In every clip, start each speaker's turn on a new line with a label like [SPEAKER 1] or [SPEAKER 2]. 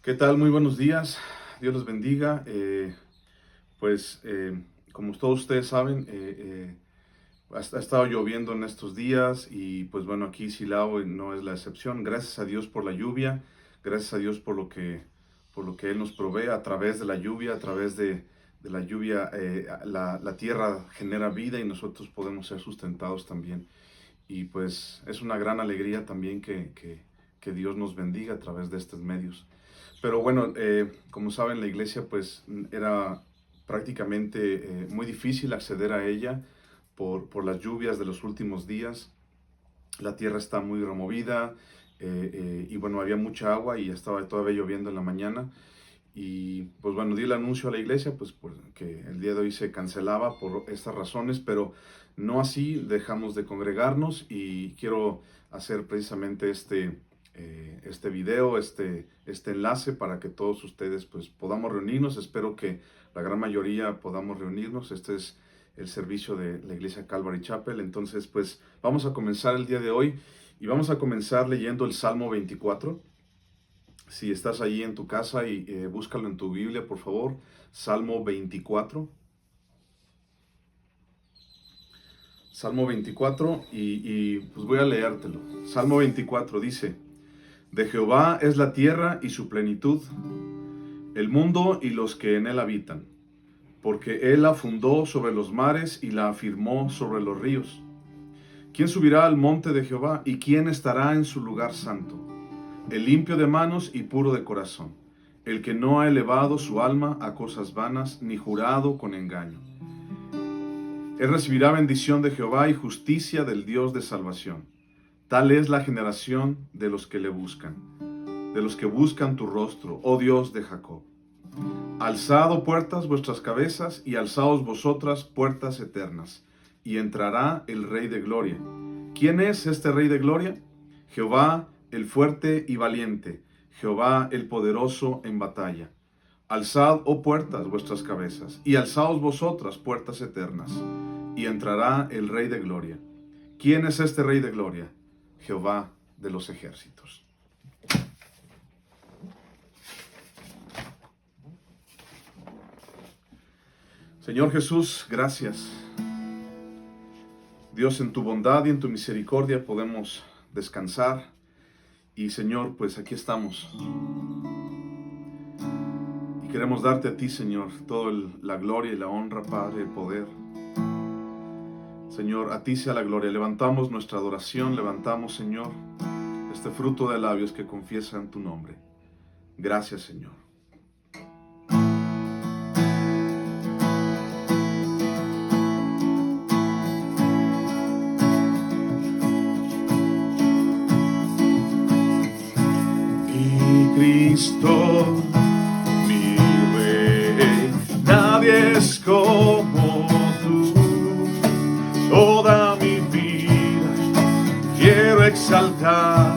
[SPEAKER 1] ¿Qué tal? Muy buenos días. Dios los bendiga. Como todos ustedes saben, ha estado lloviendo en estos días y pues bueno, aquí Silao no es la excepción. Gracias a Dios por la lluvia, gracias a Dios por lo que Él nos provee a través de la lluvia, a través de la lluvia, la tierra genera vida y nosotros podemos ser sustentados también. Y pues es una gran alegría también que Dios nos bendiga a través de estos medios. Pero bueno, como saben, la iglesia pues era prácticamente muy difícil acceder a ella por las lluvias de los últimos días. La tierra está muy removida y bueno, había mucha agua y estaba todavía lloviendo en la mañana. Y pues bueno, di el anuncio a la iglesia pues que el día de hoy se cancelaba por estas razones, pero no así dejamos de congregarnos y quiero hacer precisamente este video, este enlace para que todos ustedes pues podamos reunirnos. Espero que la gran mayoría podamos reunirnos. Este es el servicio de la iglesia Calvary Chapel. Entonces pues vamos a comenzar el día de hoy y vamos a comenzar leyendo el Salmo 24. Si estás ahí en tu casa y búscalo en tu Biblia, por favor. Salmo 24. Salmo 24 pues voy a leértelo. Salmo 24 dice: De Jehová es la tierra y su plenitud, el mundo y los que en él habitan, porque él la fundó sobre los mares y la afirmó sobre los ríos. ¿Quién subirá al monte de Jehová y quién estará en su lugar santo? El limpio de manos y puro de corazón, el que no ha elevado su alma a cosas vanas, ni jurado con engaño. Él recibirá bendición de Jehová y justicia del Dios de salvación. Tal es la generación de los que le buscan, de los que buscan tu rostro, oh Dios de Jacob. Alzad, oh puertas, vuestras cabezas, y alzaos vosotras, puertas eternas, y entrará el Rey de Gloria. ¿Quién es este Rey de Gloria? Jehová, el fuerte y valiente, Jehová el poderoso en batalla. Alzad, oh puertas, vuestras cabezas, y alzaos vosotras, puertas eternas, y entrará el Rey de Gloria. ¿Quién es este Rey de Gloria? Jehová de los ejércitos. Señor Jesús, gracias. Dios, en tu bondad y en tu misericordia podemos descansar. Y Señor, pues aquí estamos. Y queremos darte a ti, Señor, toda la gloria y la honra, Padre, el poder. Señor, a ti sea la gloria. Levantamos nuestra adoración, levantamos, Señor, este fruto de labios que confiesan tu nombre. Gracias, Señor. Cristo, mi Rey, nadie es como tú. Toda mi vida quiero exaltar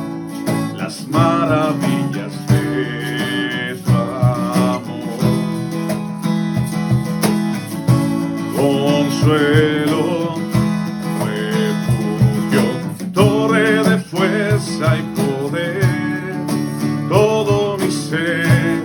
[SPEAKER 1] las maravillas de tu amor. Consuelo, refugio, torre de fuerza y poder. Todo mi ser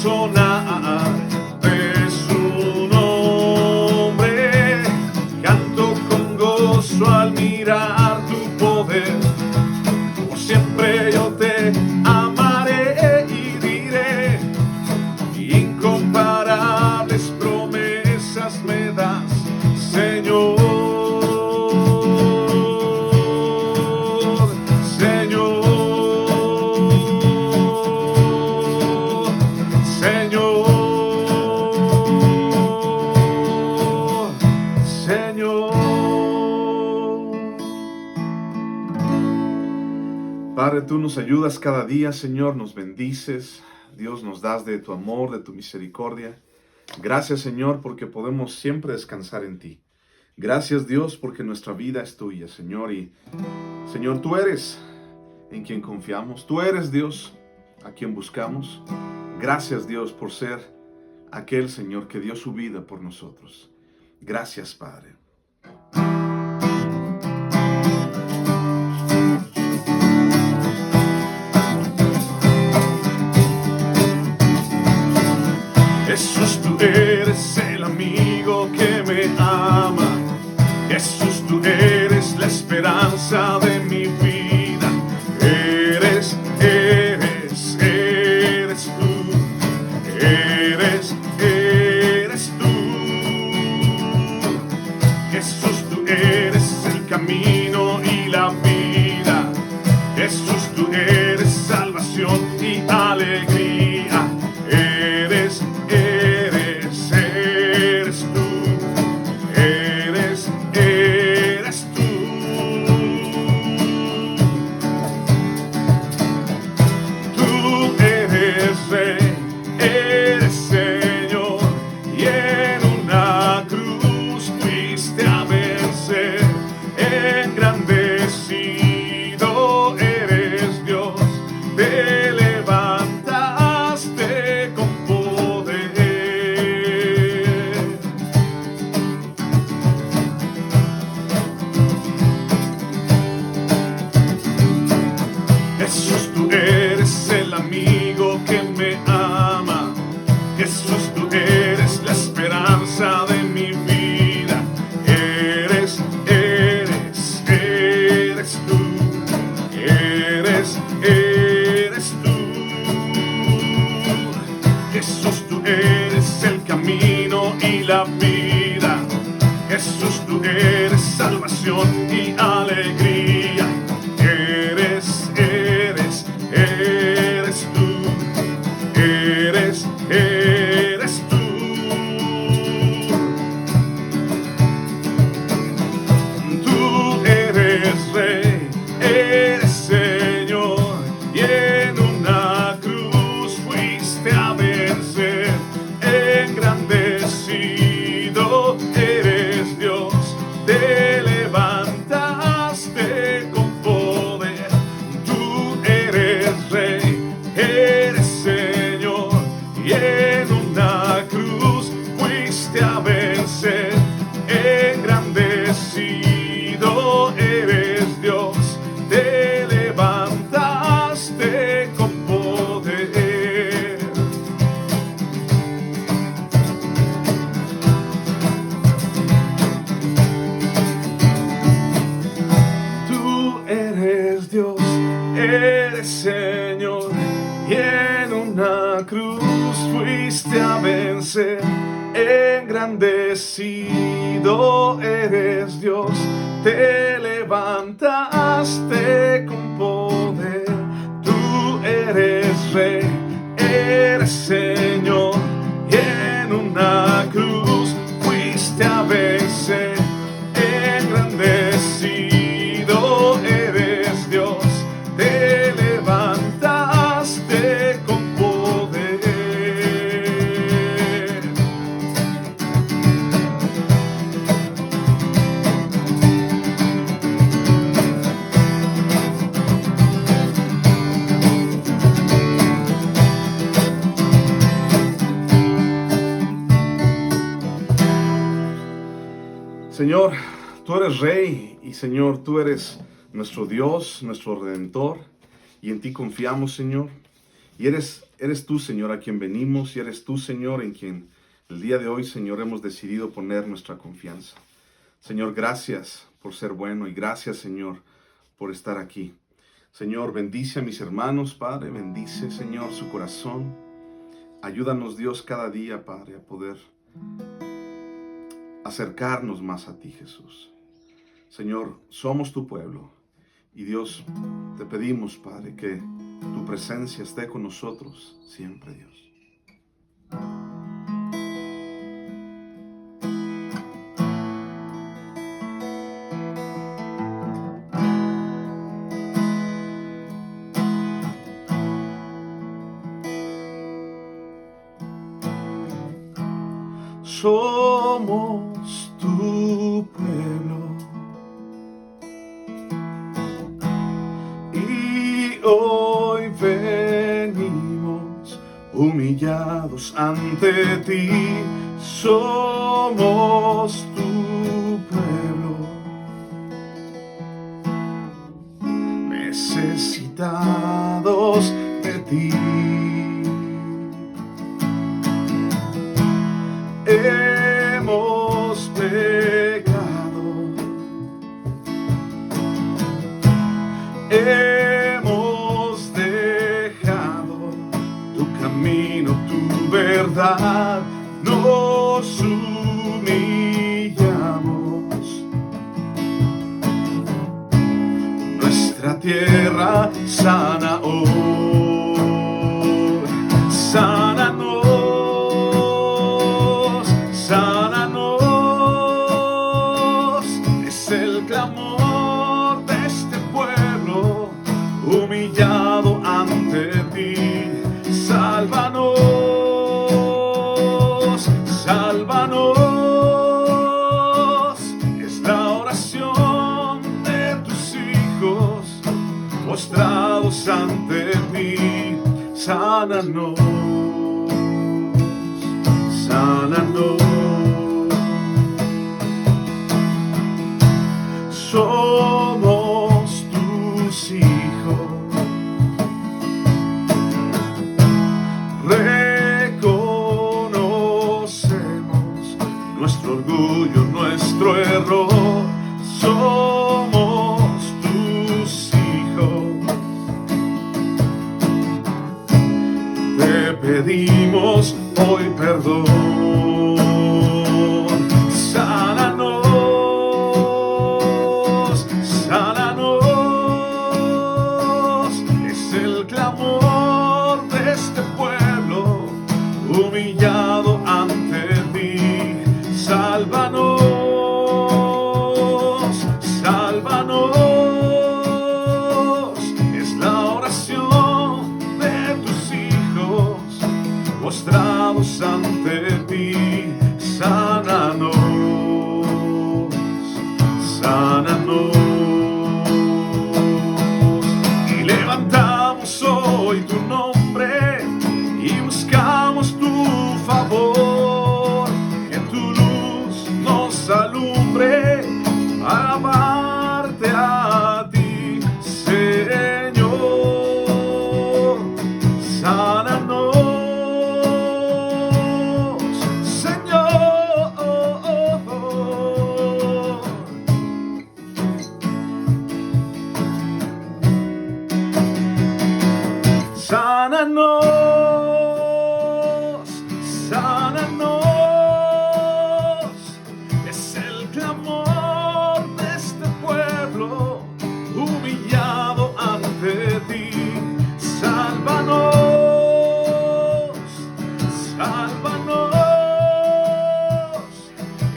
[SPEAKER 1] sonar de su nombre. Canto con gozo al mirar tu poder. Por siempre yo te amaré y diré, incomparables promesas me das, Señor. Padre, tú nos ayudas cada día, Señor, nos bendices. Dios, nos das de tu amor, de tu misericordia. Gracias, Señor, porque podemos siempre descansar en ti. Gracias, Dios, porque nuestra vida es tuya, Señor. Y, Señor, tú eres en quien confiamos. Tú eres, Dios, a quien buscamos. Gracias, Dios, por ser aquel, Señor, que dio su vida por nosotros. Gracias, Padre. Jesús, tú eres el amigo que me ama. Jesús, tú eres la esperanza de mi vida. Eres tú. Eres tú. Jesús, tú eres el camino y la vida. Jesús, tú eres salvación y alegría. Eres tú. Tú eres Rey, eres Señor, y en una cruz fuiste a vencer. Engrandecido eres Dios, te levantaste con poder. Jesús, tú eres el amigo que me ama. Jesús, tú eres la esperanza de mi vida. Eres tú. Eres tú. Jesús, tú eres el camino y la vida. Jesús, tú eres salvación y alegría. Eres tú. Eres tú. Tú eres Rey, eres Señor, y en una cruz fuiste a vencer. Engrandecido eres Dios, te levantaste con poder. Tú eres Rey, eres Señor, y en una cruz fuiste a vencer. Engrandecido eres Dios, te levantaste con poder. Tú eres Dios, eres Señor, y en una cruz fuiste a vencer. Engrandecido eres Dios, te levantaste con poder. Tú eres Rey, eres Señor, y en una cruz fuiste a vencer. Engrandecido eres Dios, te levantaste con poder. Señor, tú eres Rey y Señor, tú eres nuestro Dios, nuestro Redentor, y en ti confiamos, Señor. Y eres Eres tú, Señor, a quien venimos y eres tú, Señor, en quien el día de hoy, Señor, hemos decidido poner nuestra confianza. Señor, gracias por ser bueno y gracias, Señor, por estar aquí. Señor, bendice a mis hermanos, Padre, bendice, Señor, su corazón. Ayúdanos, Dios, cada día, Padre, a poder acercarnos más a ti, Jesús. Señor, somos tu pueblo y Dios, te pedimos, Padre, que tu presencia esté con nosotros siempre, Dios. Somos tu pueblo y hoy venimos humillados ante ti. Somos tu pueblo, necesitados de ti. Hemos pecado, hemos dejado tu camino, tu verdad, nos humillamos. Nuestra tierra sana hoy, sánanos. Sánanos, es el clamor de este pueblo humillado ante ti. Sálvanos, sálvanos, es la oración de tus hijos postrados ante ti. Sánanos, sánanos. Somos tus hijos, reconocemos nuestro orgullo, nuestro error. Somos tus hijos, te pedimos hoy perdón. Sánanos, sánanos, es el clamor de este pueblo humillado ante ti. Sálvanos, sálvanos, es la oración de tus hijos postrados ante ti. Sánanos, sánanos. Y levantamos hoy tu nombre y buscamos tu favor, que tu luz nos alumbre para amarte a ti, Señor. Sánanos, sánanos, sánanos, es el clamor de este pueblo humillado ante ti. Sálvanos, sálvanos,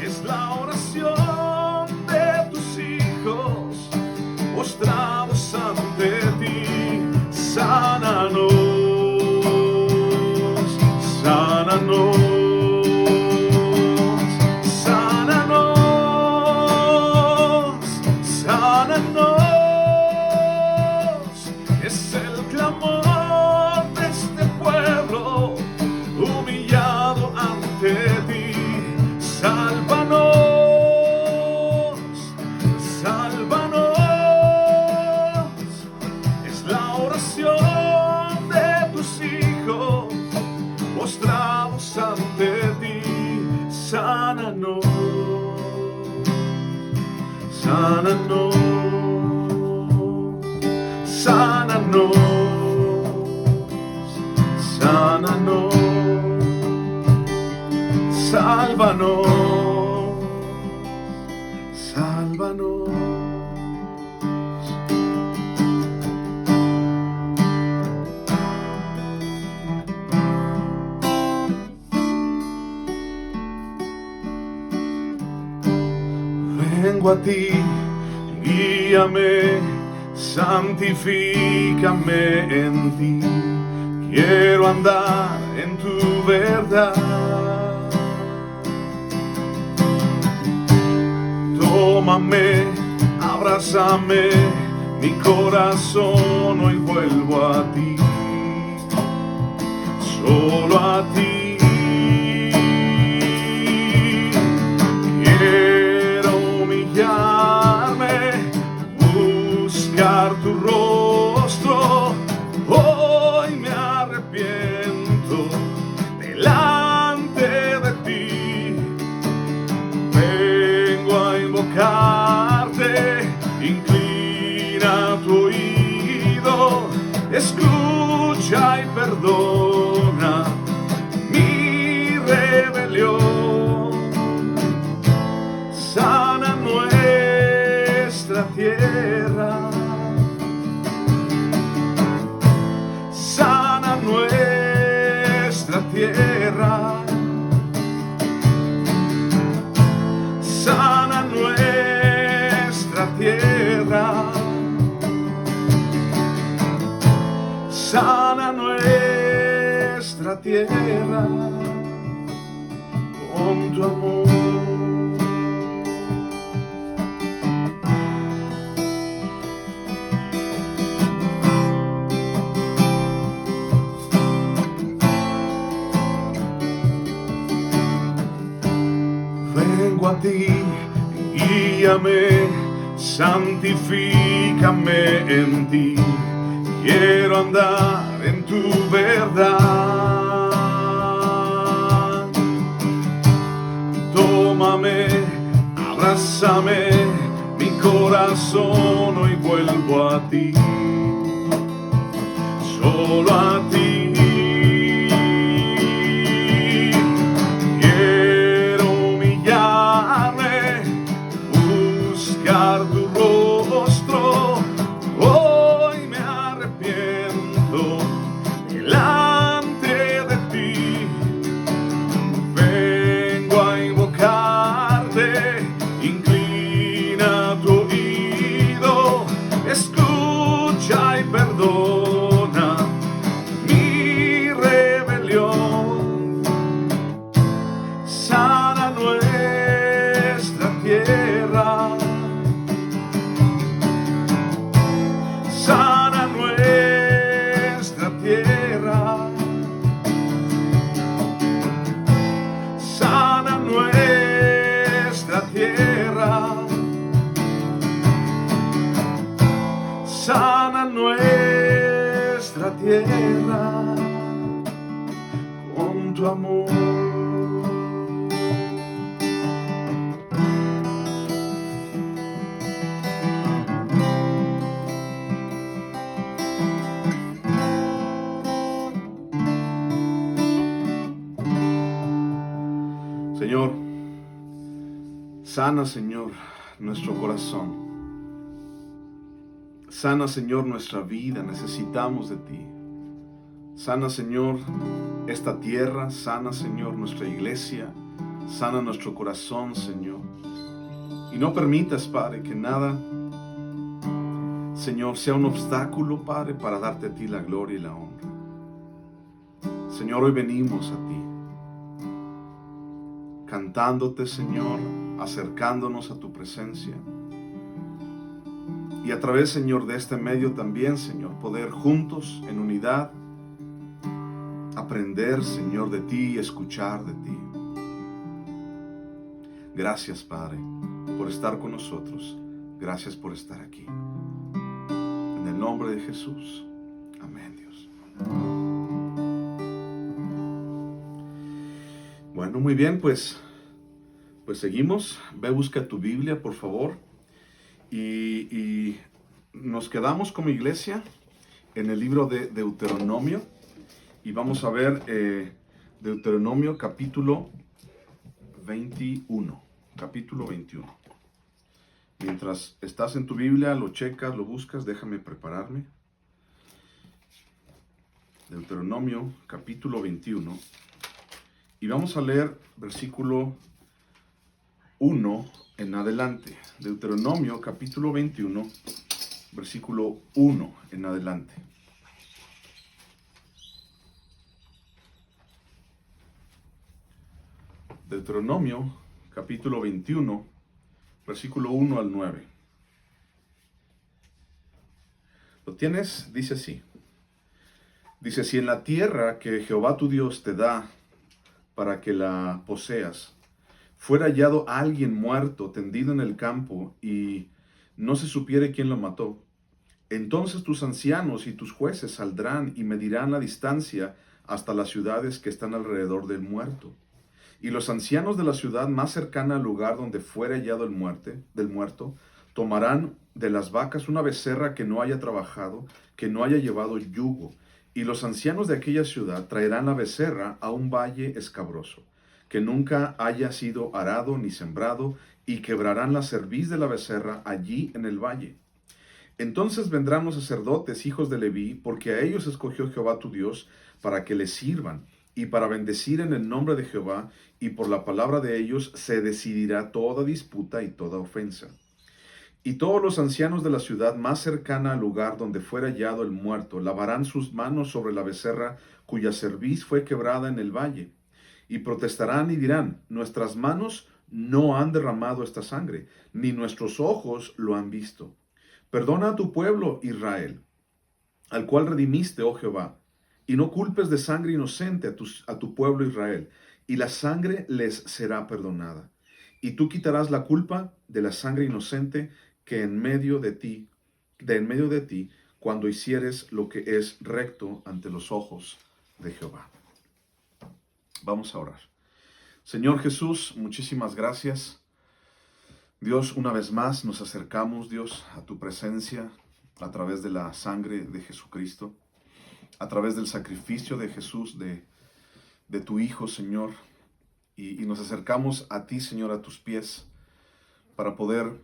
[SPEAKER 1] es la oración de tus hijos postrados ante ti. Sánanos, sánanos, sánanos, sánanos, es el clamor de este pueblo humillado ante ti. Sálvanos, sálvanos, es la oración de tus hijos sánanos, sánanos, sánanos, sálvanos, sálvanos. Vengo a ti, guíame, santifícame en ti. Quiero andar en tu verdad. Tómame, abrázame, mi corazón hoy vuelvo a ti, solo a ti. Quiero humillarme, buscar tu rostro. Hoy me arrepiento delante de ti. Vengo a invocarte, inclina tu oído, escucha y perdona mi rebelión. Sana nuestra tierra, sana nuestra tierra, sana nuestra tierra, sana nuestra tierra con tu amor. Vengo a ti, guíame, santifícame en ti. Quiero andar en tu verdad. Tómame, abrázame, mi corazón hoy vuelvo a ti, solo a ti. Tu rostro, hoy me arrepiento delante de ti. Vengo a invocarte, inclina tu oído, escucha y perdona mi rebelión. Sana nuestra tierra, sana nuestra tierra, sana nuestra tierra, sana nuestra tierra con tu amor. Señor, sana, Señor, nuestro corazón. Sana, Señor, nuestra vida. Necesitamos de ti. Sana, Señor, esta tierra. Sana, Señor, nuestra iglesia. Sana nuestro corazón, Señor. Y no permitas, Padre, que nada, Señor, sea un obstáculo, Padre, para darte a ti la gloria y la honra. Señor, hoy venimos a ti, cantándote, Señor, acercándonos a tu presencia. Y a través, Señor, de este medio también, Señor, poder juntos, en unidad, aprender, Señor, de ti y escuchar de ti. Gracias, Padre, por estar con nosotros. Gracias por estar aquí. En el nombre de Jesús. Amén, Dios. Bueno, muy bien, pues seguimos. Ve, busca tu Biblia, por favor. y nos quedamos como iglesia en el libro de Deuteronomio y vamos a ver Deuteronomio capítulo 21. Capítulo 21. Mientras estás en tu Biblia, lo checas, lo buscas, déjame prepararme. Deuteronomio capítulo 21. Y vamos a leer versículo 1 en adelante. Deuteronomio capítulo 21, versículo 1 en adelante. Deuteronomio capítulo 21, versículo 1 al 9. ¿Lo tienes? Dice así. Dice, si en la tierra que Jehová tu Dios te da para que la poseas, fuera hallado alguien muerto tendido en el campo y no se supiere quién lo mató, entonces tus ancianos y tus jueces saldrán y medirán la distancia hasta las ciudades que están alrededor del muerto. Y los ancianos de la ciudad más cercana al lugar donde fuera hallado del muerto, tomarán de las vacas una becerra que no haya trabajado, que no haya llevado yugo. Y los ancianos de aquella ciudad traerán la becerra a un valle escabroso, que nunca haya sido arado ni sembrado, y quebrarán la cerviz de la becerra allí en el valle. Entonces vendrán los sacerdotes, hijos de Leví, porque a ellos escogió Jehová tu Dios, para que les sirvan, y para bendecir en el nombre de Jehová, y por la palabra de ellos se decidirá toda disputa y toda ofensa. Y todos los ancianos de la ciudad más cercana al lugar donde fuera hallado el muerto, lavarán sus manos sobre la becerra cuya cerviz fue quebrada en el valle, y protestarán y dirán, nuestras manos no han derramado esta sangre, ni nuestros ojos lo han visto. Perdona a tu pueblo Israel, al cual redimiste, oh Jehová, y no culpes de sangre inocente a tu pueblo Israel, y la sangre les será perdonada. Y tú quitarás la culpa de la sangre inocente que en medio de ti, cuando hicieres lo que es recto ante los ojos de Jehová. Vamos a orar. Señor Jesús, muchísimas gracias. Dios, una vez más nos acercamos, Dios, a tu presencia a través de la sangre de Jesucristo, a través del sacrificio de Jesús, de tu Hijo, Señor, y nos acercamos a ti, Señor, a tus pies, para poder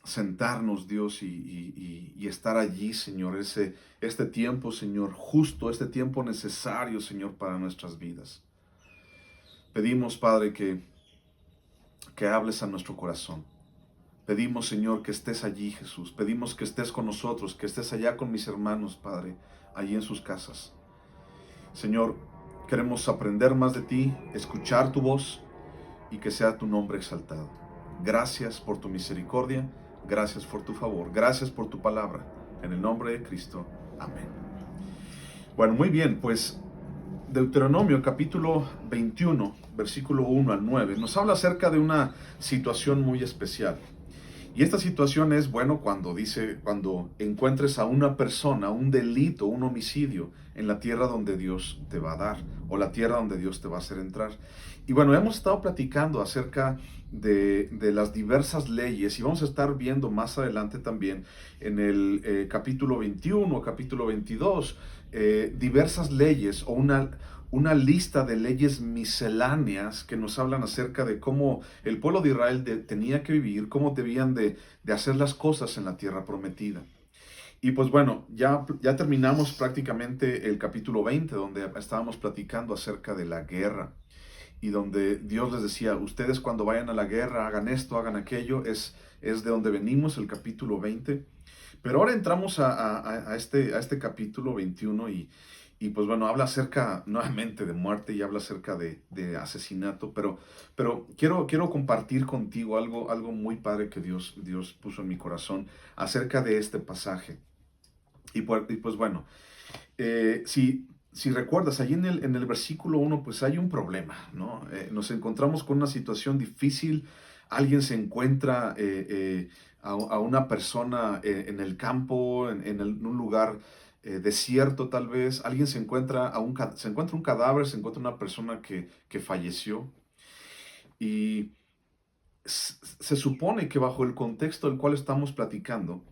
[SPEAKER 1] sentarnos, Dios, y estar allí, Señor, este tiempo, Señor, justo, este tiempo necesario, Señor, para nuestras vidas. Pedimos, Padre, que hables a nuestro corazón. Pedimos, Señor, que estés allí, Jesús. Pedimos que estés con nosotros, que estés allá con mis hermanos, Padre, allí en sus casas. Señor, queremos aprender más de ti, escuchar tu voz y que sea tu nombre exaltado. Gracias por tu misericordia, gracias por tu favor, gracias por tu palabra. En el nombre de Cristo, amén. Bueno, muy bien, pues Deuteronomio capítulo 21, versículo 1 al 9, nos habla acerca de una situación muy especial. Y esta situación es, bueno, cuando encuentres a una persona, un delito, un homicidio en la tierra donde Dios te va a dar, o la tierra donde Dios te va a hacer entrar. Y bueno, hemos estado platicando acerca de las diversas leyes, y vamos a estar viendo más adelante también en el capítulo 21, capítulo 22, diversas leyes o una lista de leyes misceláneas que nos hablan acerca de cómo el pueblo de Israel tenía que vivir, cómo debían de hacer las cosas en la tierra prometida. Y pues bueno, ya terminamos prácticamente el capítulo 20, donde estábamos platicando acerca de la guerra y donde Dios les decía, ustedes cuando vayan a la guerra hagan esto, hagan aquello, es de donde venimos el capítulo 20. Pero ahora entramos a este capítulo 21 y pues bueno, habla acerca nuevamente de muerte y habla acerca de asesinato, pero quiero compartir contigo algo muy padre que Dios puso en mi corazón acerca de este pasaje. Y pues bueno, si recuerdas, allí en el versículo 1, pues hay un problema, ¿no? Nos encontramos con una situación difícil, alguien se encuentra a una persona en el campo, en un lugar desierto tal vez, alguien se encuentra un cadáver, se encuentra una persona que falleció. Y se supone que bajo el contexto del cual estamos platicando,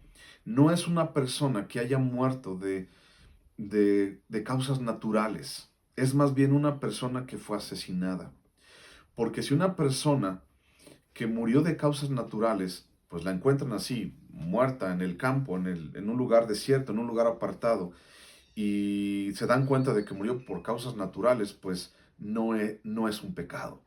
[SPEAKER 1] no es una persona que haya muerto de causas naturales. Es más bien una persona que fue asesinada. Porque si una persona que murió de causas naturales, pues la encuentran así, muerta en el campo, en un lugar desierto, en un lugar apartado, y se dan cuenta de que murió por causas naturales, pues no es un pecado.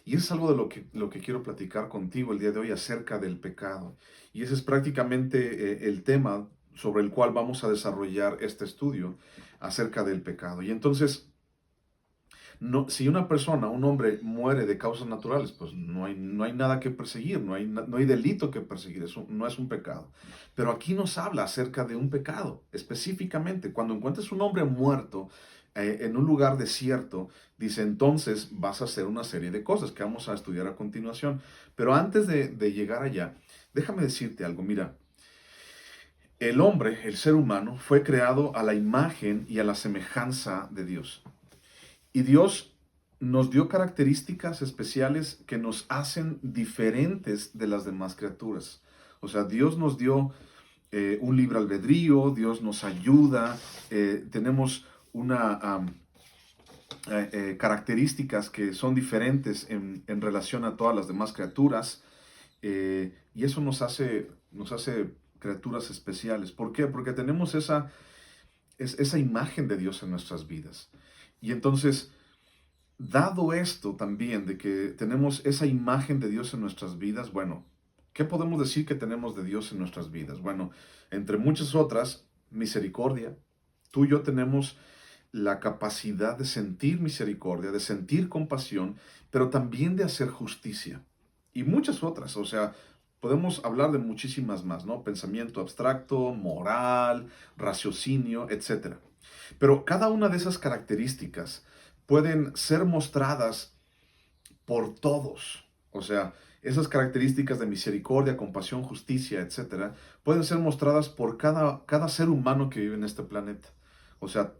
[SPEAKER 1] Y eso es algo de lo que quiero platicar contigo el día de hoy acerca del pecado. Y ese es prácticamente el tema sobre el cual vamos a desarrollar este estudio acerca del pecado. Y entonces, no, si una persona, un hombre, muere de causas naturales, pues no hay nada que perseguir, no hay delito que perseguir, eso no es un pecado. Pero aquí nos habla acerca de un pecado, específicamente. Cuando encuentres un hombre muerto en un lugar desierto, dice, entonces vas a hacer una serie de cosas que vamos a estudiar a continuación. Pero antes de llegar allá, déjame decirte algo, mira. El hombre, el ser humano, fue creado a la imagen y a la semejanza de Dios. Y Dios nos dio características especiales que nos hacen diferentes de las demás criaturas. O sea, Dios nos dio un libre albedrío, Dios nos ayuda, tenemos una características que son diferentes en relación a todas las demás criaturas, y eso nos hace criaturas especiales. ¿Por qué? Porque tenemos esa imagen de Dios en nuestras vidas. Y entonces, dado esto también de que tenemos esa imagen de Dios en nuestras vidas, bueno, ¿qué podemos decir que tenemos de Dios en nuestras vidas? Bueno, entre muchas otras, misericordia. Tú y yo tenemos la capacidad de sentir misericordia, de sentir compasión, pero también de hacer justicia. Y muchas otras, o sea, podemos hablar de muchísimas más, ¿no? Pensamiento abstracto, moral, raciocinio, etcétera. Pero cada una de esas características pueden ser mostradas por todos. O sea, esas características de misericordia, compasión, justicia, etcétera, pueden ser mostradas por cada ser humano que vive en este planeta. O sea,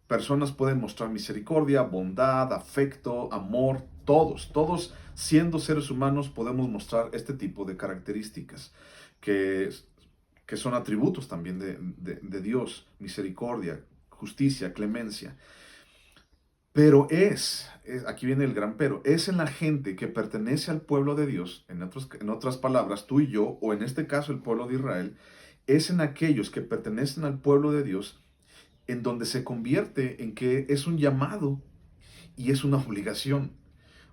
[SPEAKER 1] personas pueden mostrar misericordia, bondad, afecto, amor, todos siendo seres humanos podemos mostrar este tipo de características que, que son atributos también de Dios, misericordia, justicia, clemencia. Pero aquí viene el gran pero, es en la gente que pertenece al pueblo de Dios, en otras palabras, tú y yo, o en este caso el pueblo de Israel, es en aquellos que pertenecen al pueblo de Dios en donde se convierte en que es un llamado y es una obligación.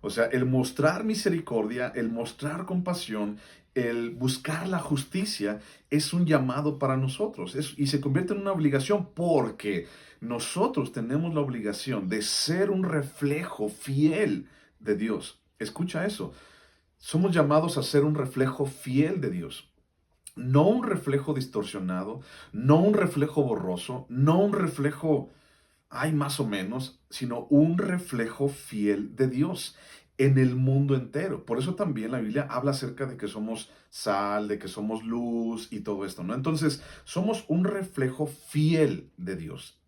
[SPEAKER 1] O sea, el mostrar misericordia, el mostrar compasión, el buscar la justicia es un llamado para nosotros y se convierte en una obligación porque nosotros tenemos la obligación de ser un reflejo fiel de Dios. Escucha eso. Somos llamados a ser un reflejo fiel de Dios. No un reflejo distorsionado, no un reflejo borroso, no un reflejo hay más o menos, sino un reflejo fiel de Dios en el mundo entero. Por eso también la Biblia habla acerca de que somos sal, de que somos luz y todo esto, ¿no? Entonces, somos un reflejo fiel de Dios.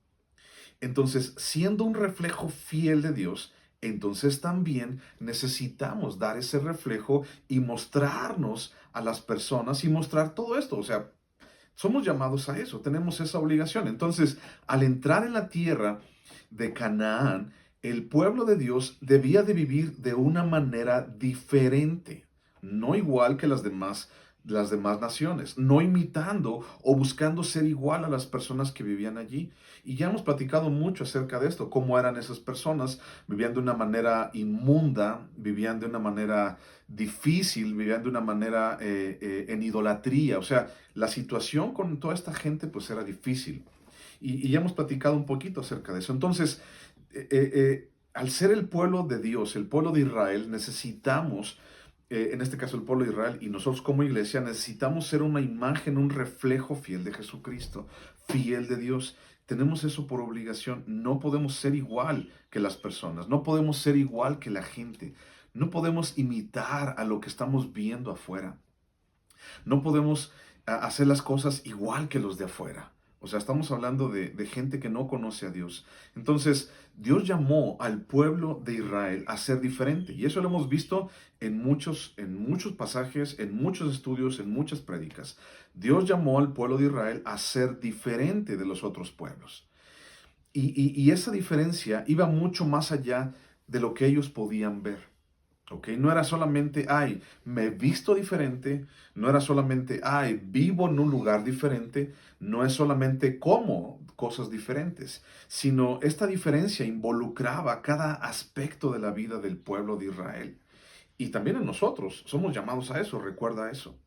[SPEAKER 1] Entonces, siendo un reflejo fiel de Dios, entonces también necesitamos dar ese reflejo y mostrarnos a las personas y mostrar todo esto. O sea, somos llamados a eso, tenemos esa obligación. Entonces, al entrar en la tierra de Canaán, el pueblo de Dios debía de vivir de una manera diferente, no igual que las demás naciones, no imitando o buscando ser igual a las personas que vivían allí. Y ya hemos platicado mucho acerca de esto, cómo eran esas personas, vivían de una manera inmunda, vivían de una manera difícil, vivían de una manera en idolatría. O sea, la situación con toda esta gente pues era difícil. Y ya hemos platicado un poquito acerca de eso. Entonces, al ser el pueblo de Dios, el pueblo de Israel, necesitamos, en este caso el pueblo de Israel y nosotros como iglesia, necesitamos ser una imagen, un reflejo fiel de Jesucristo, fiel de Dios. Tenemos eso por obligación. No podemos ser igual que las personas, no podemos ser igual que la gente, no podemos imitar a lo que estamos viendo afuera. No podemos hacer las cosas igual que los de afuera. O sea, estamos hablando de gente que no conoce a Dios. Entonces, Dios llamó al pueblo de Israel a ser diferente. Y eso lo hemos visto en muchos pasajes, en muchos estudios, en muchas prédicas. Dios llamó al pueblo de Israel a ser diferente de los otros pueblos. Y esa diferencia iba mucho más allá de lo que ellos podían ver. ¿Ok? No era solamente, ay, me he visto diferente, no era solamente, ay, vivo en un lugar diferente, no es solamente como cosas diferentes, sino esta diferencia involucraba cada aspecto de la vida del pueblo de Israel. Y también en nosotros, somos llamados a eso, recuerda eso.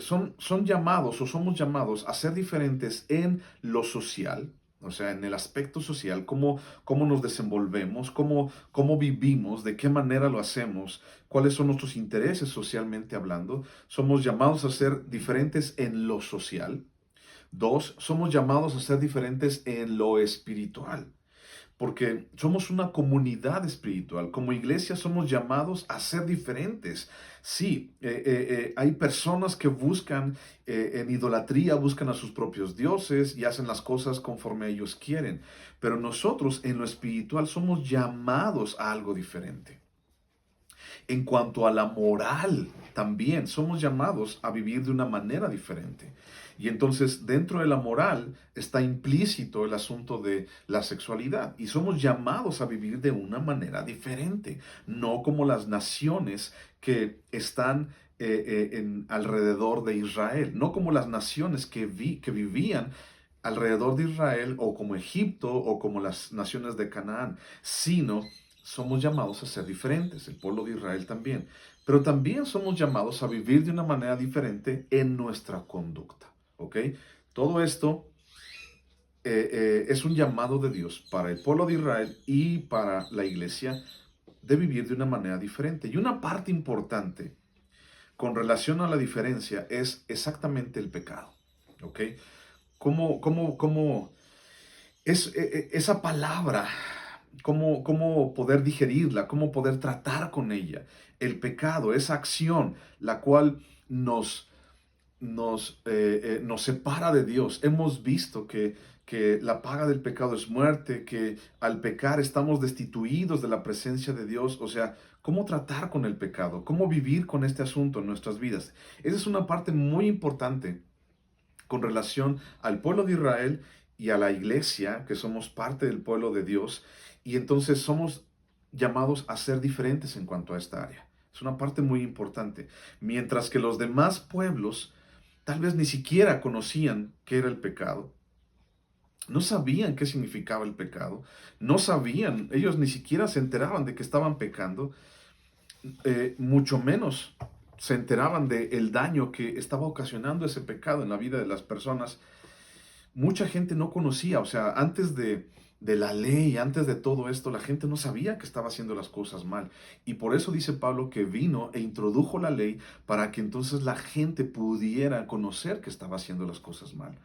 [SPEAKER 1] Son llamados o somos llamados a ser diferentes en lo social, o sea, en el aspecto social, cómo nos desenvolvemos, cómo vivimos, de qué manera lo hacemos, cuáles son nuestros intereses socialmente hablando. Somos llamados a ser diferentes en lo social. Dos, somos llamados a ser diferentes en lo espiritual porque somos una comunidad espiritual. Como iglesia somos llamados a ser diferentes. Sí, hay personas que buscan en idolatría, buscan a sus propios dioses y hacen las cosas conforme ellos quieren. Pero nosotros en lo espiritual somos llamados a algo diferente. En cuanto a la moral, también somos llamados a vivir de una manera diferente. Y entonces dentro de la moral está implícito el asunto de la sexualidad. Y somos llamados a vivir de una manera diferente, no como las naciones que están alrededor de Israel, no como las naciones que vivían alrededor de Israel o como Egipto o como las naciones de Canaán, sino somos llamados a ser diferentes, el pueblo de Israel también, pero también somos llamados a vivir de una manera diferente en nuestra conducta, ¿ok? Todo esto es un llamado de Dios para el pueblo de Israel y para la iglesia de vivir de una manera diferente. Y una parte importante con relación a la diferencia es exactamente el pecado, ¿ok? ¿Cómo esa palabra, cómo poder digerirla, cómo poder tratar con ella? El pecado, esa acción, la cual nos separa de Dios. Hemos visto que la paga del pecado es muerte, que al pecar estamos destituidos de la presencia de Dios. O sea, ¿cómo tratar con el pecado? ¿Cómo vivir con este asunto en nuestras vidas? Esa es una parte muy importante con relación al pueblo de Israel y a la iglesia, que somos parte del pueblo de Dios, y entonces somos llamados a ser diferentes en cuanto a esta área. Es una parte muy importante. Mientras que los demás pueblos tal vez ni siquiera conocían qué era el pecado, no sabían qué significaba el pecado, no sabían, ellos ni siquiera se enteraban de que estaban pecando, mucho menos se enteraban del daño que estaba ocasionando ese pecado en la vida de las personas. Mucha gente no conocía, o sea, antes de la ley, antes de todo esto, la gente no sabía que estaba haciendo las cosas mal. Y por eso dice Pablo que vino e introdujo la ley para que entonces la gente pudiera conocer que estaba haciendo las cosas mal.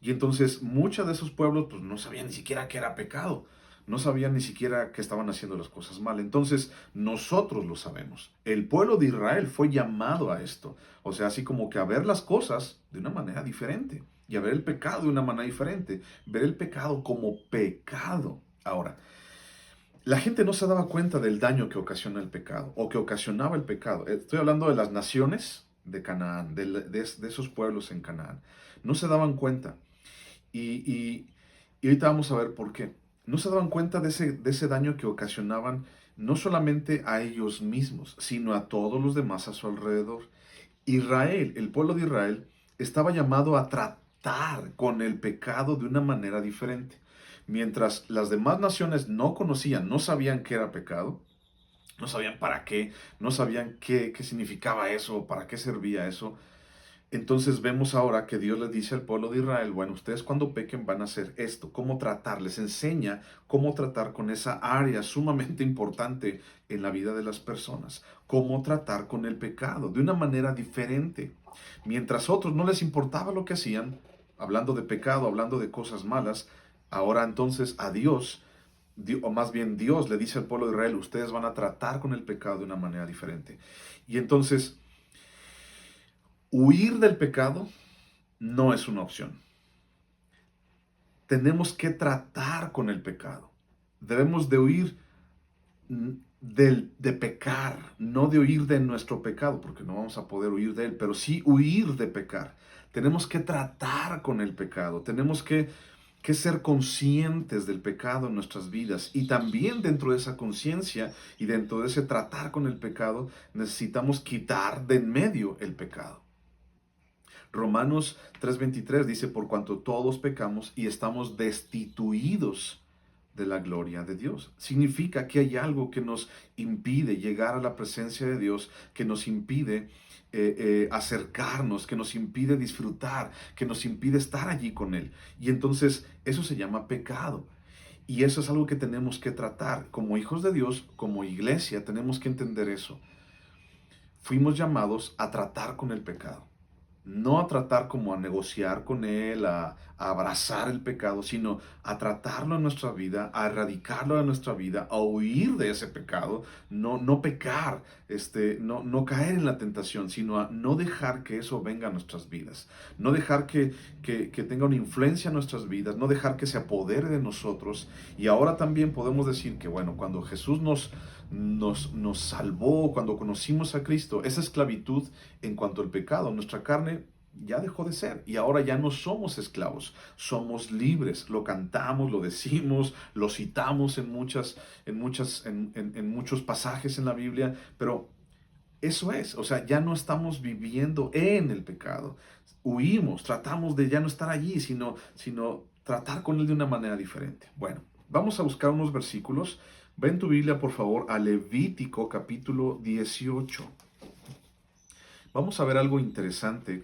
[SPEAKER 1] Y entonces muchos de esos pueblos pues no sabían ni siquiera que era pecado, no sabían ni siquiera que estaban haciendo las cosas mal. Entonces nosotros lo sabemos. El pueblo de Israel fue llamado a esto, o sea, así como que a ver las cosas de una manera diferente y a ver el pecado de una manera diferente, ver el pecado como pecado. Ahora, la gente no se daba cuenta del daño que ocasiona el pecado o que ocasionaba el pecado. Estoy hablando de las naciones de Canaán, de esos pueblos en Canaán. No se daban cuenta. Y ahorita vamos a ver por qué. No se daban cuenta de ese daño que ocasionaban no solamente a ellos mismos, sino a todos los demás a su alrededor. Israel, el pueblo de Israel, estaba llamado a tratar con el pecado de una manera diferente. Mientras las demás naciones no conocían, no sabían qué era pecado, no sabían para qué, no sabían qué significaba eso, para qué servía eso. Entonces vemos ahora que Dios les dice al pueblo de Israel, bueno, ustedes cuando pequen van a hacer esto, cómo tratar, les enseña cómo tratar con esa área sumamente importante en la vida de las personas, cómo tratar con el pecado de una manera diferente. Mientras a otros no les importaba lo que hacían, hablando de pecado, hablando de cosas malas, ahora entonces a Dios, o más bien Dios le dice al pueblo de Israel, ustedes van a tratar con el pecado de una manera diferente. Y entonces huir del pecado no es una opción. tenemos que tratar con el pecado. Debemos de huir de pecar, no de huir de nuestro pecado, porque no vamos a poder huir de él, pero sí huir de pecar. Tenemos que tratar con el pecado, tenemos que ser conscientes del pecado en nuestras vidas, y también dentro de esa conciencia y dentro de ese tratar con el pecado necesitamos quitar de en medio el pecado. Romanos 3:23 dice: por cuanto todos pecamos y estamos destituidos de la gloria de Dios. Significa que hay algo que nos impide llegar a la presencia de Dios, que nos impide acercarnos, que nos impide disfrutar, que nos impide estar allí con Él. Y entonces eso se llama pecado. Y eso es algo que tenemos que tratar. Como hijos de Dios, como iglesia, tenemos que entender eso. Fuimos llamados a tratar con el pecado. No a tratar como a negociar con él, a abrazar el pecado, sino a tratarlo en nuestra vida, a erradicarlo de nuestra vida, a huir de ese pecado, no pecar, no caer en la tentación, sino a no dejar que eso venga a nuestras vidas, no dejar que tenga una influencia en nuestras vidas, no dejar que se apodere de nosotros. Y ahora también podemos decir que, bueno, cuando Jesús nos salvó, cuando conocimos a Cristo, esa esclavitud en cuanto al pecado, nuestra carne ya dejó de ser, y ahora ya no somos esclavos, somos libres. Lo cantamos, lo decimos, lo citamos en muchos pasajes en la Biblia, pero eso es, o sea, ya no estamos viviendo en el pecado. Huimos, tratamos de ya no estar allí, sino tratar con él de una manera diferente. Bueno, vamos a buscar unos versículos. Ven tu Biblia, por favor, a Levítico capítulo 18. Vamos a ver algo interesante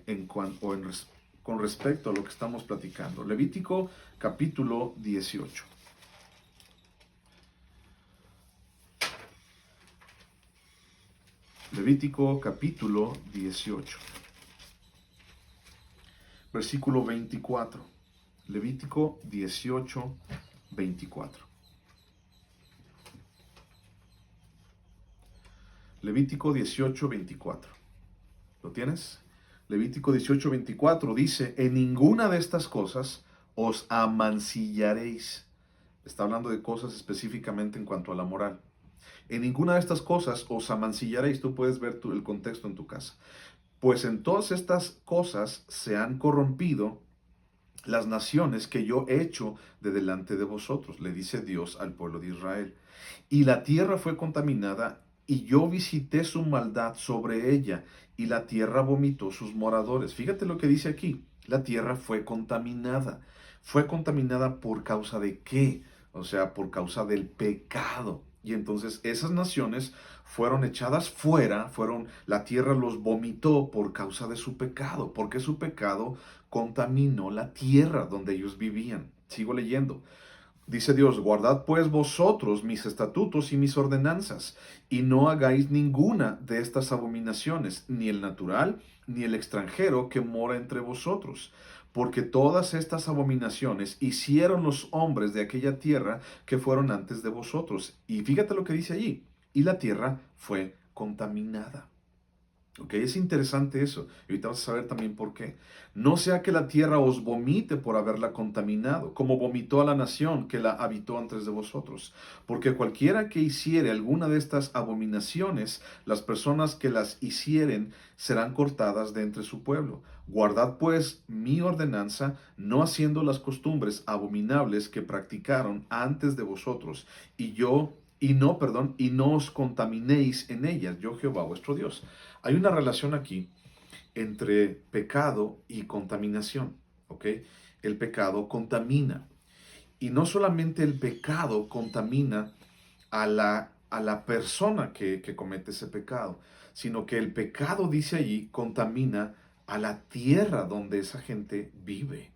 [SPEAKER 1] con respecto a lo que estamos platicando. Levítico capítulo 18. Levítico capítulo 18. Versículo 24. Levítico 18, 24. Levítico 18, 24. ¿Lo tienes? Levítico 18, 24 dice: en ninguna de estas cosas os amancillaréis. Está hablando de cosas específicamente en cuanto a la moral. En ninguna de estas cosas os amancillaréis. Tú puedes ver el contexto en tu casa. Pues en todas estas cosas se han corrompido las naciones que yo he hecho de delante de vosotros, le dice Dios al pueblo de Israel. Y la tierra fue contaminada, y yo visité su maldad sobre ella, y la tierra vomitó sus moradores. Fíjate lo que dice aquí. La tierra fue contaminada. ¿Fue contaminada por causa de qué? O sea, por causa del pecado. Y entonces esas naciones fueron echadas fuera, la tierra los vomitó por causa de su pecado, porque su pecado contaminó la tierra donde ellos vivían. Sigo leyendo. Dice Dios: guardad pues vosotros mis estatutos y mis ordenanzas, y no hagáis ninguna de estas abominaciones, ni el natural, ni el extranjero que mora entre vosotros. Porque todas estas abominaciones hicieron los hombres de aquella tierra que fueron antes de vosotros. Y fíjate lo que dice allí: y la tierra fue contaminada. Ok, es interesante eso. Y ahorita vas a saber también por qué. No sea que la tierra os vomite por haberla contaminado, como vomitó a la nación que la habitó antes de vosotros. Porque cualquiera que hiciere alguna de estas abominaciones, las personas que las hicieren serán cortadas de entre su pueblo. Guardad pues mi ordenanza, no haciendo las costumbres abominables que practicaron antes de vosotros, y no os contaminéis en ellas, yo Jehová vuestro Dios. Hay una relación aquí entre pecado y contaminación, ¿ok? El pecado contamina. Y no solamente el pecado contamina a la persona que comete ese pecado, sino que el pecado, dice allí, contamina a la tierra donde esa gente vive.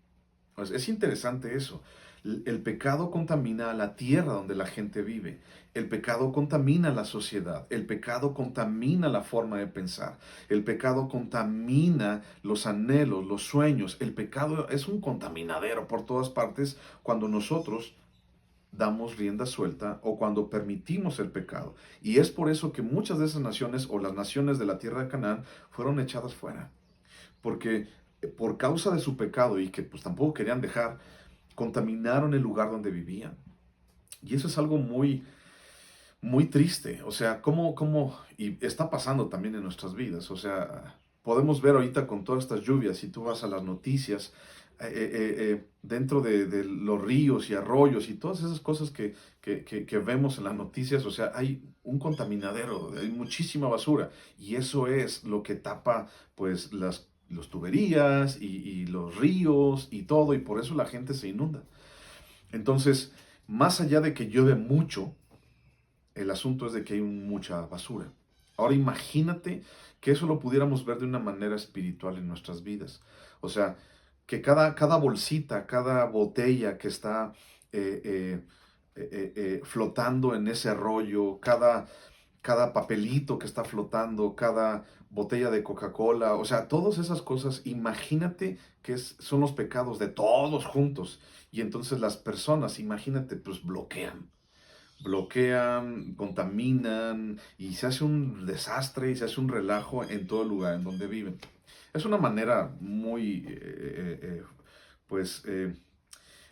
[SPEAKER 1] Pues es interesante eso. El pecado contamina a la tierra donde la gente vive. El pecado contamina la sociedad. El pecado contamina la forma de pensar. El pecado contamina los anhelos, los sueños. El pecado es un contaminadero por todas partes cuando nosotros damos rienda suelta o cuando permitimos el pecado. Y es por eso que muchas de esas naciones o las naciones de la tierra de Canaán fueron echadas fuera. Porque por causa de su pecado, y que pues tampoco querían dejar, contaminaron el lugar donde vivían. Y eso es algo muy, muy triste. O sea, y está pasando también en nuestras vidas. O sea, podemos ver ahorita con todas estas lluvias, si tú vas a las noticias, dentro de los ríos y arroyos y todas esas cosas que vemos en las noticias, o sea, hay un contaminadero, hay muchísima basura. Y eso es lo que tapa, pues, los tuberías y los ríos y todo, y por eso la gente se inunda. Entonces, más allá de que llueve mucho, el asunto es de que hay mucha basura. Ahora imagínate que eso lo pudiéramos ver de una manera espiritual en nuestras vidas. O sea, que cada bolsita, cada botella que está flotando en ese rollo, cada papelito que está flotando, cada botella de Coca-Cola, o sea, todas esas cosas, imagínate que son los pecados de todos juntos. Y entonces las personas, imagínate, pues bloquean, contaminan y se hace un desastre y se hace un relajo en todo el lugar en donde viven. Es una manera muy, pues,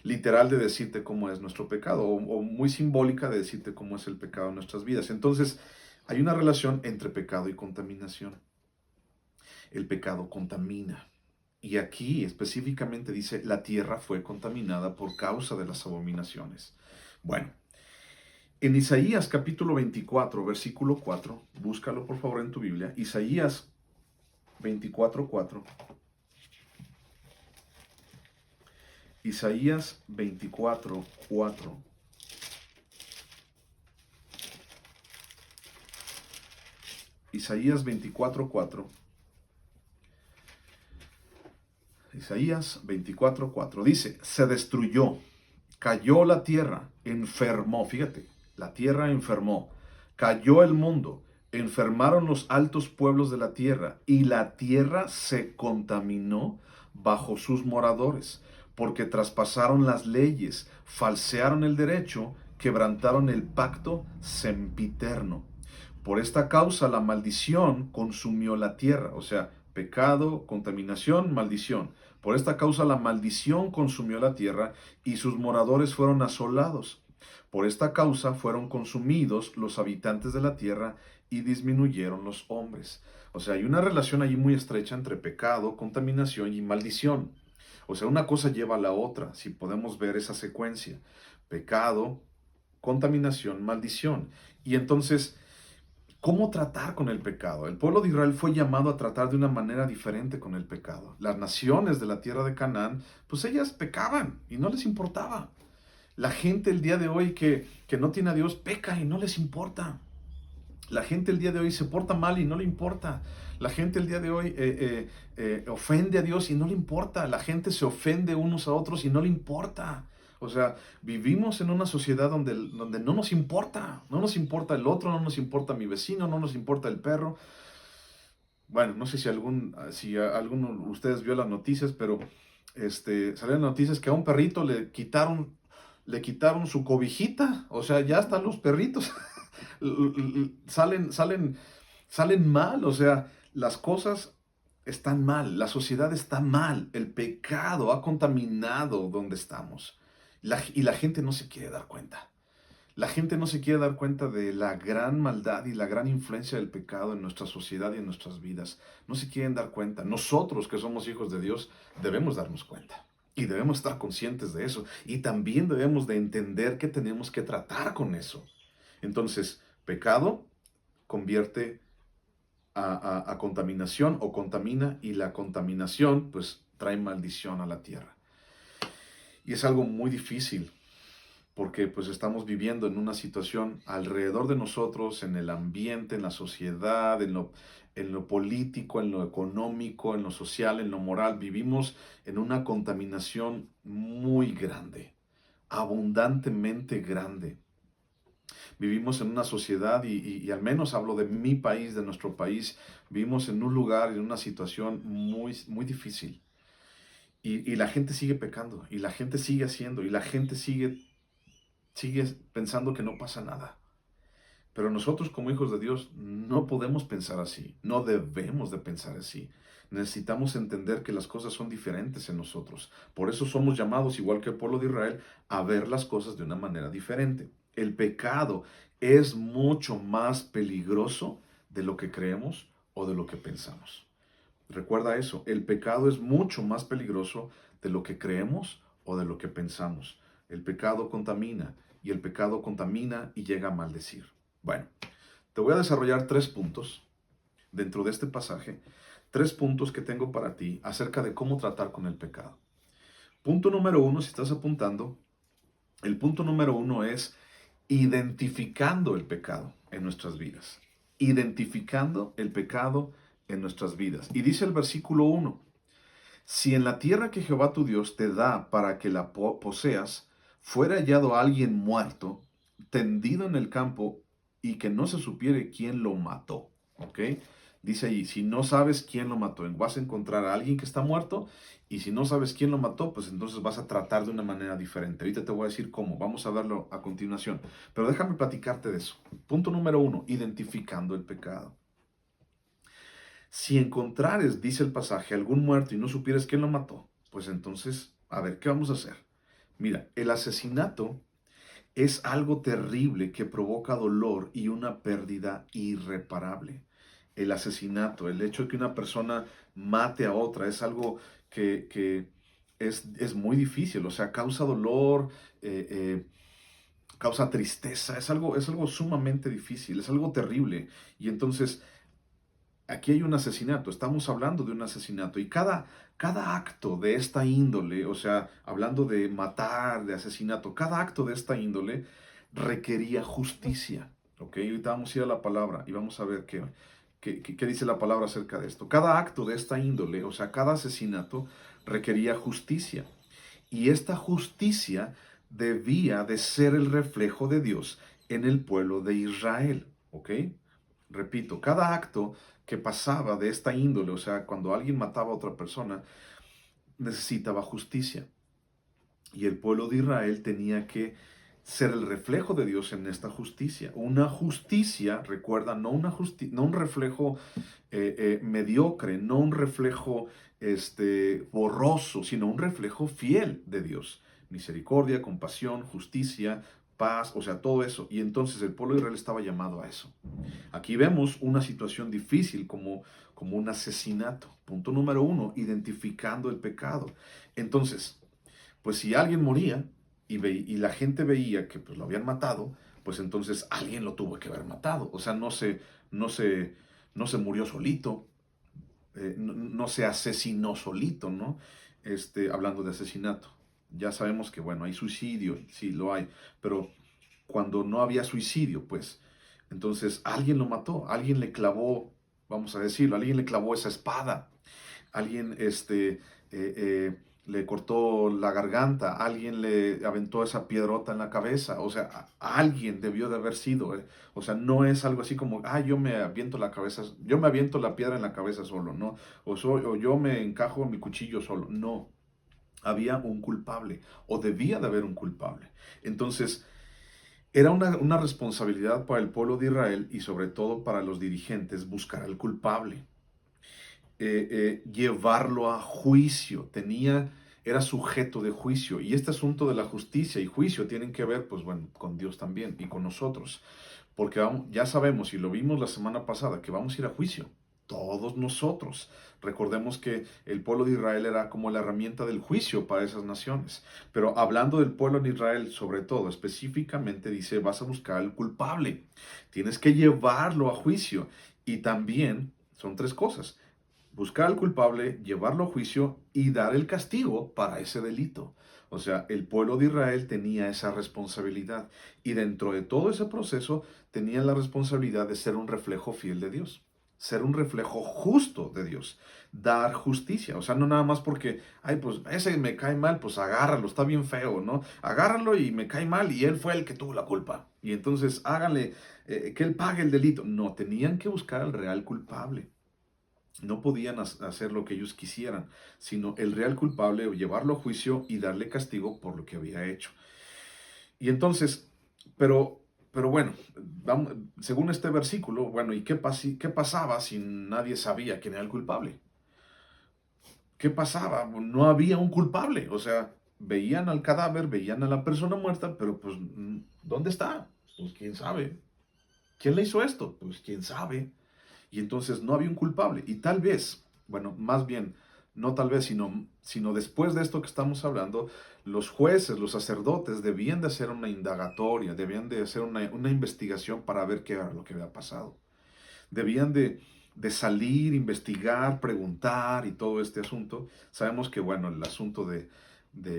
[SPEAKER 1] literal de decirte cómo es nuestro pecado o muy simbólica de decirte cómo es el pecado en nuestras vidas. Entonces, hay una relación entre pecado y contaminación. El pecado contamina. Y aquí específicamente dice, la tierra fue contaminada por causa de las abominaciones. Bueno, en Isaías capítulo 24, versículo 4, búscalo por favor en tu Biblia, Isaías 24, 4. Isaías 24, 4. Isaías 24, 4. Isaías 24, 4. Dice, se destruyó, cayó la tierra, enfermó, fíjate, la tierra enfermó, cayó el mundo, enfermaron los altos pueblos de la tierra, y la tierra se contaminó bajo sus moradores, porque traspasaron las leyes, falsearon el derecho, quebrantaron el pacto sempiterno. Por esta causa la maldición consumió la tierra, o sea, pecado, contaminación, maldición. Por esta causa la maldición consumió la tierra y sus moradores fueron asolados. Por esta causa fueron consumidos los habitantes de la tierra y disminuyeron los hombres. O sea, hay una relación allí muy estrecha entre pecado, contaminación y maldición. O sea, una cosa lleva a la otra, si podemos ver esa secuencia. Pecado, contaminación, maldición. Y entonces, ¿cómo tratar con el pecado? El pueblo de Israel fue llamado a tratar de una manera diferente con el pecado. Las naciones de la tierra de Canaán, pues ellas pecaban y no les importaba. La gente el día de hoy que no tiene a Dios peca y no les importa. La gente el día de hoy se porta mal y no le importa. La gente el día de hoy ofende a Dios y no le importa. La gente se ofende unos a otros y no le importa. O sea, vivimos en una sociedad donde no nos importa. No nos importa el otro, no nos importa mi vecino, no nos importa el perro. Bueno, no sé si alguno de ustedes vio las noticias, pero salieron noticias que a un perrito le quitaron su cobijita. O sea, ya están los perritos. Salen mal, o sea, las cosas están mal, la sociedad está mal, el pecado ha contaminado donde estamos. Y la gente no se quiere dar cuenta. La gente no se quiere dar cuenta de la gran maldad y la gran influencia del pecado en nuestra sociedad y en nuestras vidas. No se quieren dar cuenta. Nosotros que somos hijos de Dios debemos darnos cuenta. Y debemos estar conscientes de eso. Y también debemos de entender que tenemos que tratar con eso. Entonces, pecado convierte a contaminación o contamina, y la contaminación pues trae maldición a la tierra. Y es algo muy difícil porque pues estamos viviendo en una situación alrededor de nosotros, en el ambiente, en la sociedad, en lo político, en lo económico, en lo social, en lo moral. Vivimos en una contaminación muy grande, abundantemente grande. Vivimos en una sociedad y al menos hablo de mi país, de nuestro país, vivimos en un lugar, en una situación muy, muy difícil. Y la gente sigue pecando, y la gente sigue haciendo, y la gente sigue pensando que no pasa nada. Pero nosotros como hijos de Dios no podemos pensar así, no debemos de pensar así. Necesitamos entender que las cosas son diferentes en nosotros. Por eso somos llamados, igual que el pueblo de Israel, a ver las cosas de una manera diferente. El pecado es mucho más peligroso de lo que creemos o de lo que pensamos. Recuerda eso, el pecado es mucho más peligroso de lo que creemos o de lo que pensamos. El pecado contamina y el pecado contamina y llega a maldecir. Bueno, te voy a desarrollar 3 puntos dentro de este pasaje, 3 puntos que tengo para ti acerca de cómo tratar con el pecado. Punto número 1, si estás apuntando, el punto número 1 es identificando el pecado en nuestras vidas. Identificando el pecado en nuestras vidas. Y dice el versículo 1, si en la tierra que Jehová tu Dios te da para que la poseas, fuera hallado alguien muerto, tendido en el campo, y que no se supiere quién lo mató. ¿Ok? Dice allí, si no sabes quién lo mató, vas a encontrar a alguien que está muerto, y si no sabes quién lo mató, pues entonces vas a tratar de una manera diferente. Ahorita te voy a decir cómo, vamos a verlo a continuación. Pero déjame platicarte de eso. Punto número 1, identificando el pecado. Si encontrares, dice el pasaje, algún muerto y no supieres quién lo mató, pues entonces, a ver, ¿qué vamos a hacer? Mira, el asesinato es algo terrible que provoca dolor y una pérdida irreparable. El asesinato, el hecho de que una persona mate a otra, es algo que es muy difícil, o sea, causa dolor, causa tristeza, es algo sumamente difícil, es algo terrible. Y entonces, aquí hay un asesinato, estamos hablando de un asesinato y cada acto de esta índole, o sea, hablando de matar, de asesinato, cada acto de esta índole requería justicia. ¿Ok? Ahorita vamos a ir a la palabra y vamos a ver qué dice la palabra acerca de esto. Cada acto de esta índole, o sea, cada asesinato requería justicia. Y esta justicia debía de ser el reflejo de Dios en el pueblo de Israel. ¿Ok? Repito, cada acto que pasaba de esta índole, o sea, cuando alguien mataba a otra persona, necesitaba justicia. Y el pueblo de Israel tenía que ser el reflejo de Dios en esta justicia. Una justicia, recuerda, no un reflejo mediocre, no un reflejo borroso, sino un reflejo fiel de Dios. Misericordia, compasión, justicia, paz, o sea, todo eso. Y entonces el pueblo de Israel estaba llamado a eso. Aquí vemos una situación difícil como un asesinato. Punto número 1, identificando el pecado. Entonces, pues si alguien moría y la gente veía que pues, lo habían matado, pues entonces alguien lo tuvo que haber matado. O sea, no se, no se murió solito, no se asesinó solito, ¿no? Hablando de asesinato. Ya sabemos que, bueno, hay suicidio, sí lo hay, pero cuando no había suicidio, pues, entonces alguien lo mató, alguien le clavó, vamos a decirlo, alguien le clavó esa espada, alguien le cortó la garganta, alguien le aventó esa piedrota en la cabeza, o sea, alguien debió de haber sido, o sea, no es algo así como, yo me aviento la cabeza, yo me aviento la piedra en la cabeza solo, ¿no? O yo me encajo mi cuchillo solo, no, había un culpable, o debía de haber un culpable. Entonces, era una responsabilidad para el pueblo de Israel y sobre todo para los dirigentes buscar al culpable, llevarlo a juicio, era sujeto de juicio. Y este asunto de la justicia y juicio tienen que ver, pues bueno, con Dios también y con nosotros. Porque ya sabemos, y lo vimos la semana pasada, que vamos a ir a juicio. Todos nosotros. Recordemos que el pueblo de Israel era como la herramienta del juicio para esas naciones. Pero hablando del pueblo de Israel, sobre todo, específicamente dice, vas a buscar al culpable. Tienes que llevarlo a juicio. Y también son 3 cosas: buscar al culpable, llevarlo a juicio y dar el castigo para ese delito. O sea, el pueblo de Israel tenía esa responsabilidad y dentro de todo ese proceso tenía la responsabilidad de ser un reflejo fiel de Dios, ser un reflejo justo de Dios, dar justicia. O sea, no nada más porque, pues ese me cae mal, pues agárralo, está bien feo, ¿no? Agárralo y me cae mal y él fue el que tuvo la culpa. Y entonces háganle que él pague el delito. No, tenían que buscar al real culpable. No podían hacer lo que ellos quisieran, sino el real culpable, llevarlo a juicio y darle castigo por lo que había hecho. Y entonces, pero bueno, según este versículo, bueno, ¿y qué pasaba si nadie sabía quién era el culpable? ¿qué pasaba? No había un culpable, o sea, veían al cadáver, veían a la persona muerta, pero pues, ¿dónde está? Pues quién sabe. ¿Quién le hizo esto? Pues quién sabe. Y entonces no había un culpable. Y tal vez, bueno, más bien, no tal vez, sino después de esto que estamos hablando, los jueces, los sacerdotes debían de hacer una indagatoria, debían de hacer una investigación para ver qué era lo que había pasado. Debían de salir, investigar, preguntar y todo este asunto. Sabemos que, bueno, el asunto de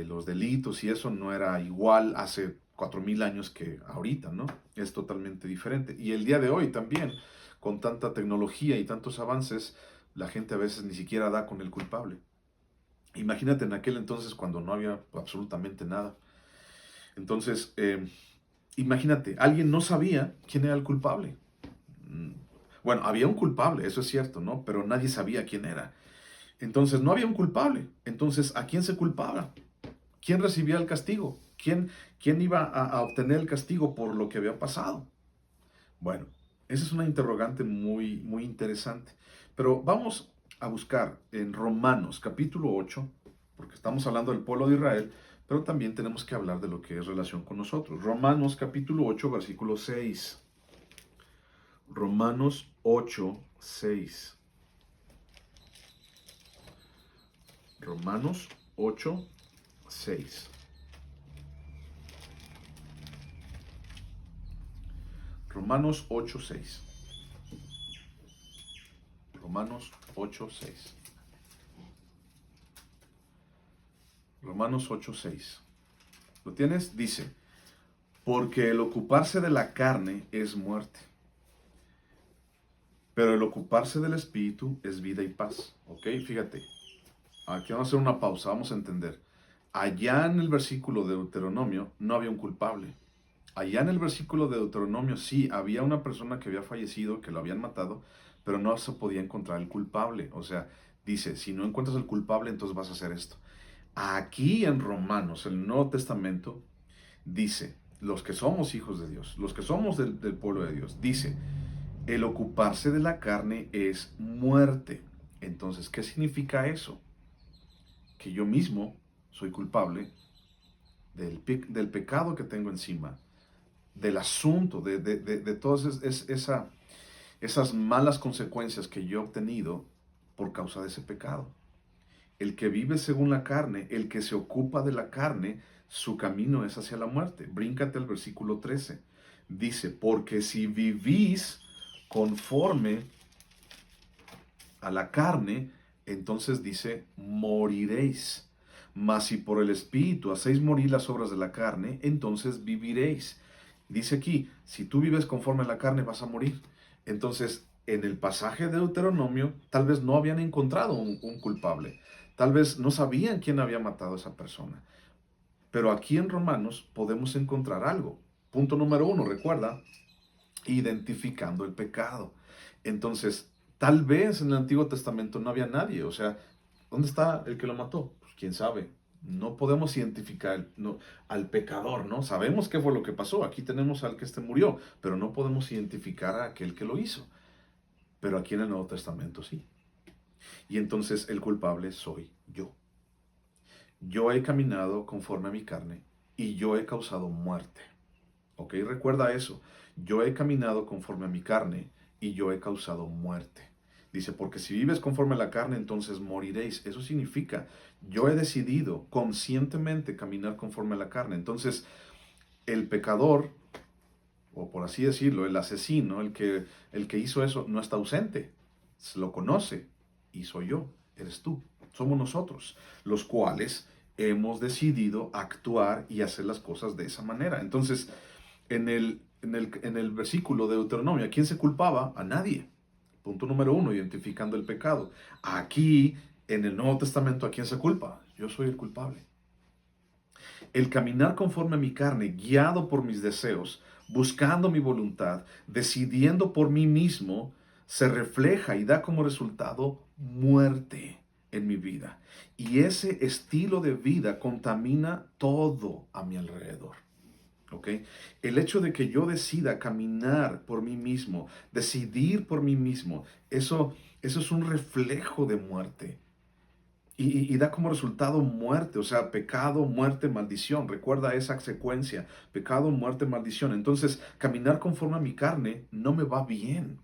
[SPEAKER 1] los delitos y eso no era igual hace 4000 años que ahorita, ¿no? Es totalmente diferente. Y el día de hoy también, con tanta tecnología y tantos avances, la gente a veces ni siquiera da con el culpable. Imagínate en aquel entonces cuando no había absolutamente nada. Entonces, imagínate, alguien no sabía quién era el culpable. Mm, Bueno, había un culpable, eso es cierto, ¿no? Pero nadie sabía quién era. Entonces, no había un culpable. Entonces, ¿a quién se culpaba? ¿Quién recibía el castigo? ¿Quién iba a obtener el castigo por lo que había pasado? Bueno, esa es una interrogante muy, muy interesante. Pero vamos a buscar en Romanos capítulo 8, porque estamos hablando del pueblo de Israel, pero también tenemos que hablar de lo que es relación con nosotros. Romanos capítulo 8, versículo 6. Romanos 8, 6. Romanos 8, 6. Romanos 8, 6. Romanos 8, 6. Romanos 8, 6. ¿Lo tienes? Dice, porque el ocuparse de la carne es muerte, pero el ocuparse del espíritu es vida y paz. ¿Ok? Fíjate, aquí vamos a hacer una pausa, vamos a entender. Allá en el versículo de Deuteronomio no había un culpable. Allá en el versículo de Deuteronomio sí había una persona que había fallecido, que lo habían matado, pero no se podía encontrar el culpable. O sea, dice, si no encuentras el culpable, entonces vas a hacer esto. Aquí en Romanos, el Nuevo Testamento, dice, los que somos hijos de Dios, los que somos del pueblo de Dios, dice, el ocuparse de la carne es muerte. Entonces, ¿qué significa eso? Que yo mismo soy culpable del pecado que tengo encima, del asunto, de todas esas malas consecuencias que yo he obtenido por causa de ese pecado. El que vive según la carne, el que se ocupa de la carne, su camino es hacia la muerte. Bríncate al versículo 13. Dice, porque si vivís conforme a la carne, entonces dice, moriréis. Mas si por el Espíritu hacéis morir las obras de la carne, entonces viviréis. Dice aquí, si tú vives conforme a la carne, vas a morir. Entonces, en el pasaje de Deuteronomio, tal vez no habían encontrado un culpable. Tal vez no sabían quién había matado a esa persona. Pero aquí en Romanos podemos encontrar algo. Punto número uno, recuerda, identificando el pecado. Entonces, tal vez en el Antiguo Testamento no había nadie. O sea, ¿dónde está el que lo mató? Pues quién sabe. No podemos identificar al pecador, ¿no? Sabemos qué fue lo que pasó. Aquí tenemos al que murió, pero no podemos identificar a aquel que lo hizo. Pero aquí en el Nuevo Testamento sí. Y entonces el culpable soy yo. Yo he caminado conforme a mi carne y yo he causado muerte. ¿Ok? Recuerda eso. Yo he caminado conforme a mi carne y yo he causado muerte. Dice, porque si vives conforme a la carne, entonces moriréis. Eso significa, yo he decidido conscientemente caminar conforme a la carne. Entonces, el pecador, o por así decirlo, el asesino, el que hizo eso, no está ausente. Se lo conoce y soy yo, eres tú, somos nosotros, los cuales hemos decidido actuar y hacer las cosas de esa manera. Entonces, en el versículo de Deuteronomio, ¿a quién se culpaba? A nadie. Punto número uno, identificando el pecado. Aquí, en el Nuevo Testamento, ¿a quién se culpa? Yo soy el culpable. El caminar conforme a mi carne, guiado por mis deseos, buscando mi voluntad, decidiendo por mí mismo, se refleja y da como resultado muerte en mi vida. Y ese estilo de vida contamina todo a mi alrededor. ¿Ok? El hecho de que yo decida caminar por mí mismo, decidir por mí mismo, eso es un reflejo de muerte. y da como resultado muerte, o sea, pecado, muerte, maldición. Recuerda esa secuencia, pecado, muerte, maldición. Entonces, caminar conforme a mi carne no me va bien.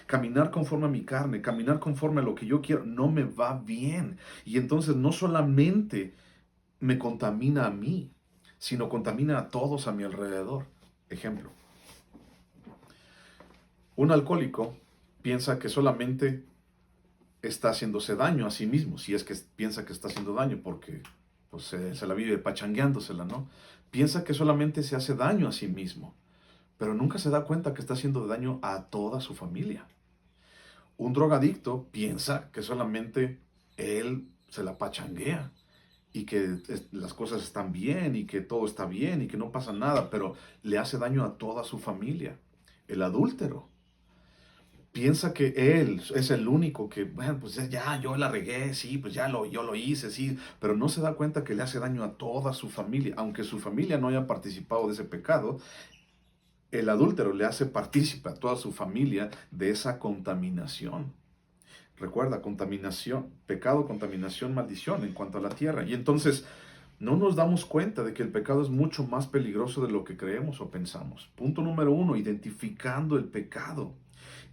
[SPEAKER 1] Caminar conforme a mi carne, caminar conforme a lo que yo quiero, no me va bien. Y entonces no solamente me contamina a mí, sino contamina a todos a mi alrededor. Ejemplo, un alcohólico piensa que solamente está haciéndose daño a sí mismo, si es que piensa que está haciendo daño, porque pues, se la vive pachangueándosela, ¿no? Piensa que solamente se hace daño a sí mismo, pero nunca se da cuenta que está haciendo daño a toda su familia. Un drogadicto piensa que solamente él se la pachanguea y que las cosas están bien y que todo está bien y que no pasa nada, pero le hace daño a toda su familia. El adúltero piensa que él es el único que, bueno, pues ya yo la regué, sí, pues yo lo hice, sí, pero no se da cuenta que le hace daño a toda su familia, aunque su familia no haya participado de ese pecado. El adúltero le hace partícipe a toda su familia de esa contaminación. Recuerda, contaminación, pecado, contaminación, maldición en cuanto a la tierra. Y entonces no nos damos cuenta de que el pecado es mucho más peligroso de lo que creemos o pensamos. Punto número uno, identificando el pecado.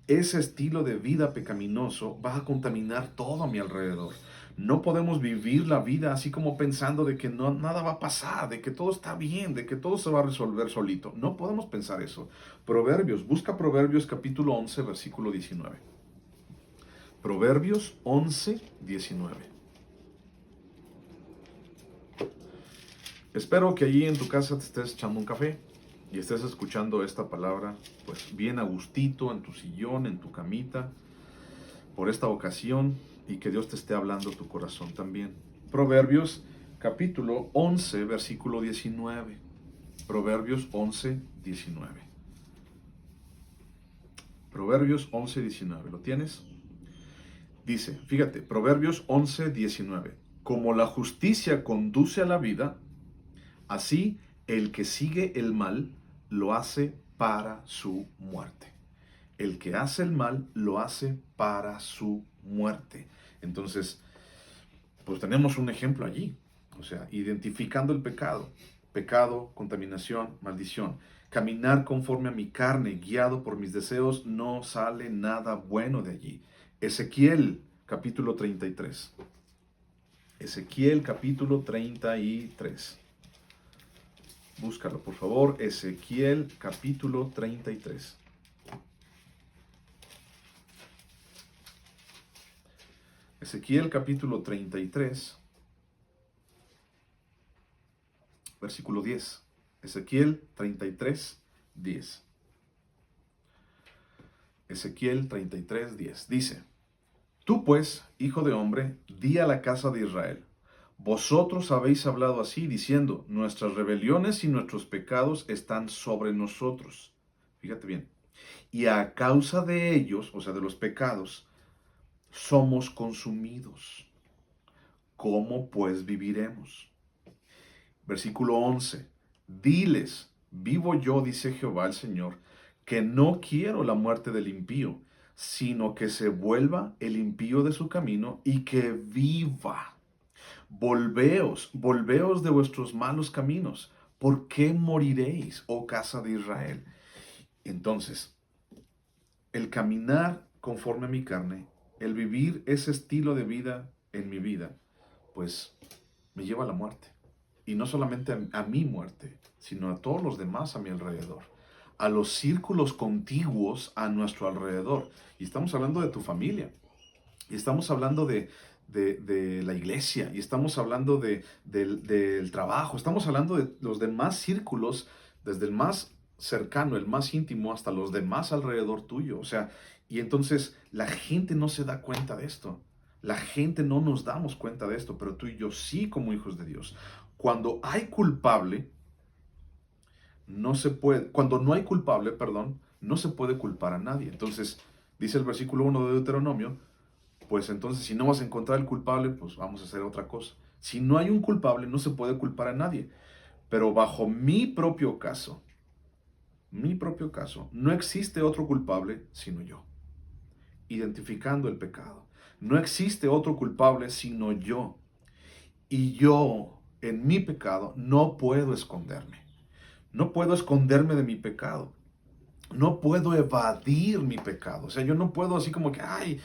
[SPEAKER 1] Ese estilo de vida pecaminoso va a contaminar todo a mi alrededor. No podemos vivir la vida así como pensando de que no, nada va a pasar, de que todo está bien, de que todo se va a resolver solito. No podemos pensar eso. Proverbios, busca Proverbios capítulo 11, versículo 19. Proverbios 11, 19. Espero que allí en tu casa te estés echando un café y estés escuchando esta palabra, pues bien a gustito, en tu sillón, en tu camita, por esta ocasión, y que Dios te esté hablando a tu corazón también. Proverbios capítulo 11, versículo 19. Proverbios 11, 19. Proverbios 11, 19. ¿Lo tienes? Dice, fíjate, Proverbios 11, 19. Como la justicia conduce a la vida, así el que sigue el mal lo hace para su muerte. El que hace el mal lo hace para su muerte. Entonces, pues tenemos un ejemplo allí. O sea, identificando el pecado. Pecado, contaminación, maldición. Caminar conforme a mi carne, guiado por mis deseos, no sale nada bueno de allí. Ezequiel capítulo 33. Ezequiel capítulo 33. Búscalo, por favor. Ezequiel capítulo 33. Ezequiel capítulo 33, versículo 10. Ezequiel 33, 10. Ezequiel 33, 10. Dice, tú pues, hijo de hombre, di a la casa de Israel, vosotros habéis hablado así, diciendo, nuestras rebeliones y nuestros pecados están sobre nosotros. Fíjate bien. Y a causa de ellos, o sea, de los pecados, somos consumidos. ¿Cómo pues viviremos? Versículo 11. Diles, vivo yo, dice Jehová el Señor, que no quiero la muerte del impío, sino que se vuelva el impío de su camino y que viva. Volveos, volveos de vuestros malos caminos. ¿Por qué moriréis, oh casa de Israel? Entonces, el caminar conforme a mi carne, el vivir ese estilo de vida en mi vida, pues me lleva a la muerte. Y no solamente a mi muerte, sino a todos los demás a mi alrededor, a los círculos contiguos a nuestro alrededor. Y estamos hablando de tu familia, y estamos hablando de la iglesia, y estamos hablando del trabajo, estamos hablando de los demás círculos, desde el más cercano, el más íntimo, hasta los demás alrededor tuyo. O sea, y entonces la gente no se da cuenta de esto. La gente no nos damos cuenta de esto, pero tú y yo sí como hijos de Dios. Cuando hay culpable, no se puede, cuando no hay culpable, perdón, no se puede culpar a nadie. Entonces, dice el versículo 1 de Deuteronomio, pues entonces si no vas a encontrar el culpable, pues vamos a hacer otra cosa. Si no hay un culpable, no se puede culpar a nadie. Pero bajo mi propio caso, no existe otro culpable sino yo, identificando el pecado. No existe otro culpable sino yo. Y yo, en mi pecado, no puedo esconderme. No puedo esconderme de mi pecado. No puedo evadir mi pecado. O sea, yo no puedo así como que, ay,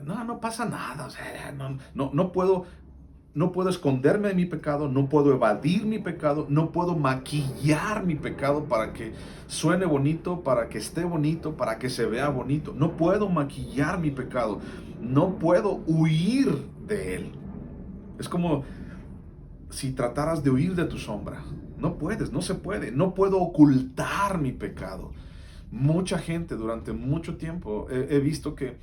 [SPEAKER 1] no pasa nada. O sea, no puedo esconderme de mi pecado, no puedo evadir mi pecado, no puedo maquillar mi pecado para que suene bonito, para que esté bonito, para que se vea bonito. No puedo maquillar mi pecado, no puedo huir de él. Es como si trataras de huir de tu sombra. No puedes, no se puede. No puedo ocultar mi pecado. Mucha gente durante mucho tiempo he visto que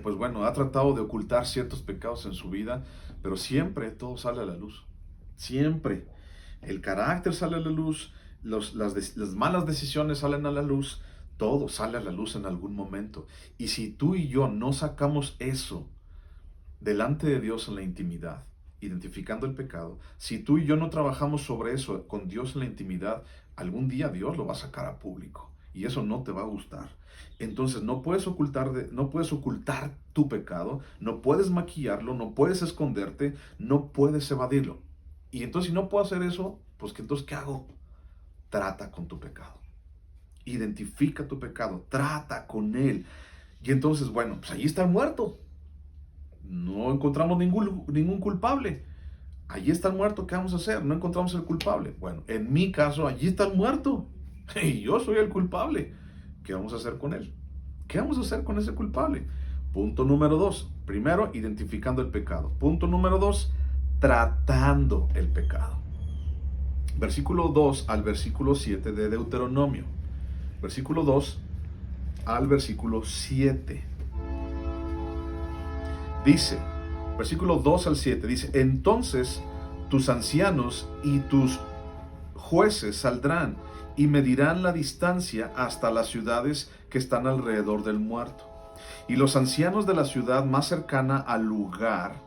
[SPEAKER 1] pues bueno, ha tratado de ocultar ciertos pecados en su vida, pero siempre todo sale a la luz. Siempre. El carácter sale a la luz, las malas decisiones salen a la luz, todo sale a la luz en algún momento. Y si tú y yo no sacamos eso delante de Dios en la intimidad, identificando el pecado, si tú y yo no trabajamos sobre eso con Dios en la intimidad, algún día Dios lo va a sacar a público y eso no te va a gustar. Entonces no puedes ocultar tu pecado, no puedes maquillarlo, no puedes esconderte, no puedes evadirlo. Y entonces si no puedo hacer eso, pues que entonces ¿qué hago? Trata con tu pecado. Identifica tu pecado, trata con él. Y entonces, bueno, pues allí está el muerto. No encontramos ningún culpable. Allí está el muerto, ¿qué vamos a hacer? No encontramos el culpable. Bueno, en mi caso, allí está el muerto. Y yo soy el culpable. ¿Qué vamos a hacer con él? ¿Qué vamos a hacer con ese culpable? Punto número 2. Primero, identificando el pecado. Punto número 2, tratando el pecado. Versículo 2 al versículo 7 de Deuteronomio. Versículo 2 al versículo 7. Dice, versículo 2 al 7, dice, entonces tus ancianos y tus jueces saldrán y medirán la distancia hasta las ciudades que están alrededor del muerto. Y los ancianos de la ciudad más cercana al lugar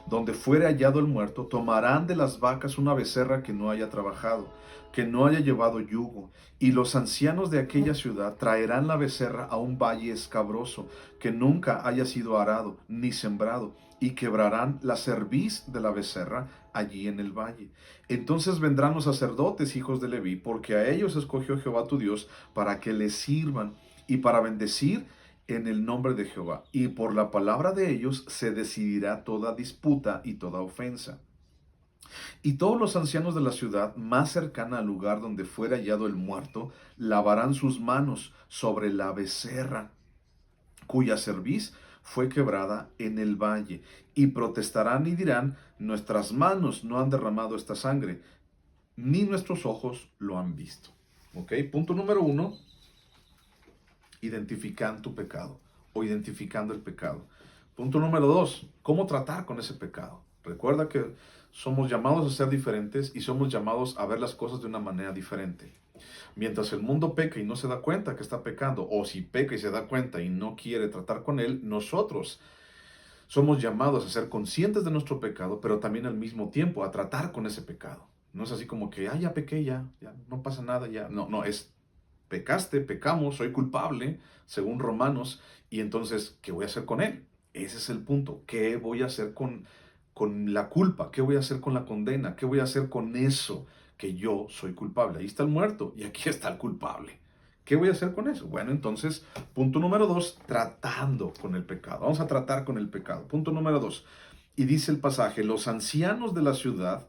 [SPEAKER 1] donde fuere hallado el muerto, tomarán de las vacas una becerra que no haya trabajado, que no haya llevado yugo, y los ancianos de aquella ciudad traerán la becerra a un valle escabroso, que nunca haya sido arado ni sembrado, y quebrarán la cerviz de la becerra allí en el valle. Entonces vendrán los sacerdotes, hijos de Leví, porque a ellos escogió Jehová tu Dios para que les sirvan y para bendecir en el nombre de Jehová, y por la palabra de ellos se decidirá toda disputa y toda ofensa. Y todos los ancianos de la ciudad más cercana al lugar donde fuera hallado el muerto, lavarán sus manos sobre la becerra, cuya cerviz fue quebrada en el valle, y protestarán y dirán, nuestras manos no han derramado esta sangre, ni nuestros ojos lo han visto. ¿Ok? Punto número 1, identificando tu pecado o identificando el pecado. Punto número 2, ¿cómo tratar con ese pecado? Recuerda que somos llamados a ser diferentes y somos llamados a ver las cosas de una manera diferente. Mientras el mundo peca y no se da cuenta que está pecando, o si peca y se da cuenta y no quiere tratar con él, nosotros somos llamados a ser conscientes de nuestro pecado, pero también al mismo tiempo a tratar con ese pecado. No es así como que, ya pequé, ya no pasa nada, ya. No, no, es pecaste, pecamos, soy culpable, según Romanos, y entonces, ¿qué voy a hacer con él? Ese es el punto. ¿Qué voy a hacer con la culpa? ¿Qué voy a hacer con la condena? ¿Qué voy a hacer con eso que yo soy culpable? Ahí está el muerto y aquí está el culpable. ¿Qué voy a hacer con eso? Bueno, entonces, punto número 2, tratando con el pecado. Vamos a tratar con el pecado. Punto número 2. Y dice el pasaje, los ancianos de la ciudad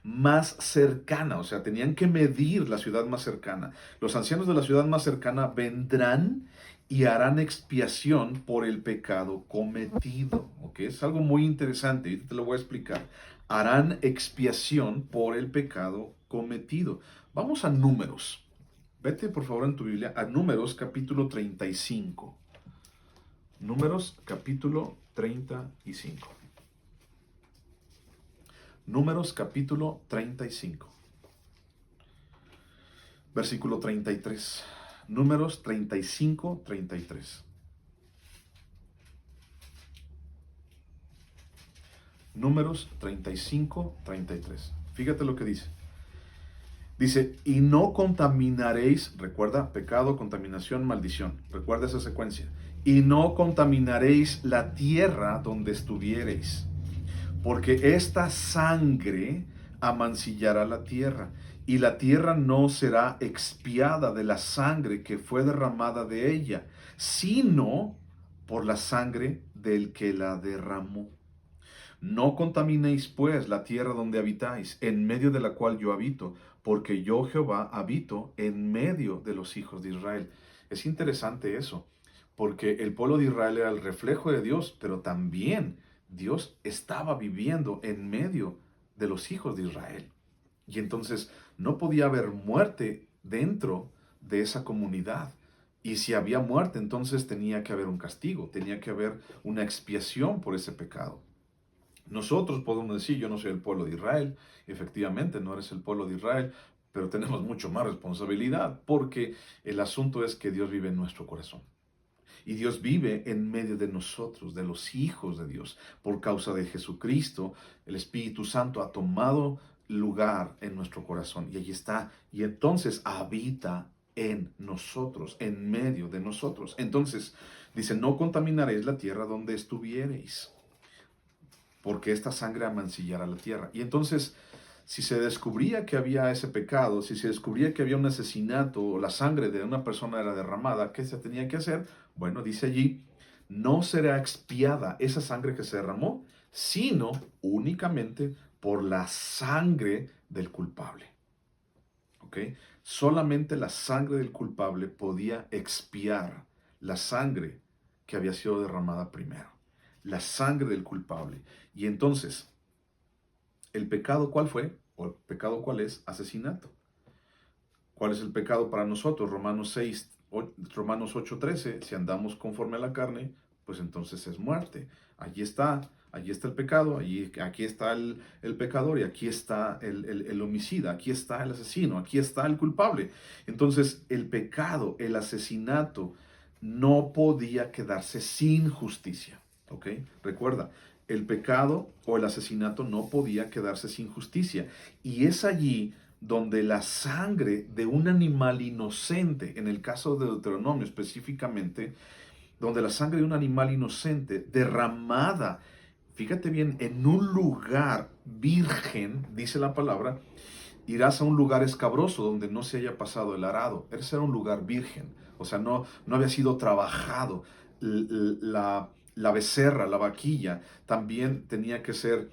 [SPEAKER 1] más cercana, o sea, tenían que medir la ciudad más cercana. Los ancianos de la ciudad más cercana vendrán y harán expiación por el pecado cometido. ¿Ok? Es algo muy interesante, y te lo voy a explicar. Harán expiación por el pecado cometido. Vamos a Números. Vete por favor en tu Biblia a Números capítulo 35. Números capítulo 35. Números capítulo 35. Versículo 33. Números 35, 33. Números 35, 33. Fíjate lo que dice. Dice, y no contaminaréis, recuerda, pecado, contaminación, maldición. Recuerda esa secuencia. y no contaminaréis la tierra donde estuviereis, porque esta sangre amancillará la tierra, y la tierra no será expiada de la sangre que fue derramada de ella, sino por la sangre del que la derramó. No contaminéis pues la tierra donde habitáis, en medio de la cual yo habito, porque yo Jehová habito en medio de los hijos de Israel. Es interesante eso, porque el pueblo de Israel era el reflejo de Dios, pero también Dios estaba viviendo en medio de los hijos de Israel. Y entonces no podía haber muerte dentro de esa comunidad. Y si había muerte, entonces tenía que haber un castigo, tenía que haber una expiación por ese pecado. Nosotros podemos decir, yo no soy el pueblo de Israel, efectivamente no eres el pueblo de Israel, pero tenemos mucho más responsabilidad, porque el asunto es que Dios vive en nuestro corazón. Y Dios vive en medio de nosotros, de los hijos de Dios. Por causa de Jesucristo, el Espíritu Santo ha tomado lugar en nuestro corazón. Y allí está. Y entonces habita en nosotros, en medio de nosotros. Entonces, dice, no contaminaréis la tierra donde estuviereis, porque esta sangre amancillará la tierra. Y entonces, si se descubría que había ese pecado, si se descubría que había un asesinato o la sangre de una persona era derramada, ¿qué se tenía que hacer? Bueno, dice allí, no será expiada esa sangre que se derramó, sino únicamente por la sangre del culpable. ¿Ok? Solamente la sangre del culpable podía expiar la sangre que había sido derramada primero. La sangre del culpable. Y entonces, ¿el pecado cuál fue? ¿O el pecado cuál es? Asesinato. ¿Cuál es el pecado para nosotros? Romanos 8:13, si andamos conforme a la carne, pues entonces es muerte. Allí está el pecado, aquí está el pecador y aquí está el homicida, aquí está el asesino, aquí está el culpable. Entonces el pecado, el asesinato, no podía quedarse sin justicia. ¿Ok? Recuerda, el pecado o el asesinato no podía quedarse sin justicia. Y es allí donde la sangre de un animal inocente, en el caso de Deuteronomio específicamente, donde la sangre de un animal inocente derramada, fíjate bien, en un lugar virgen, dice la palabra, irás a un lugar escabroso donde no se haya pasado el arado. Ese era un lugar virgen, o sea, no había sido trabajado. La becerra, la vaquilla, también tenía que ser,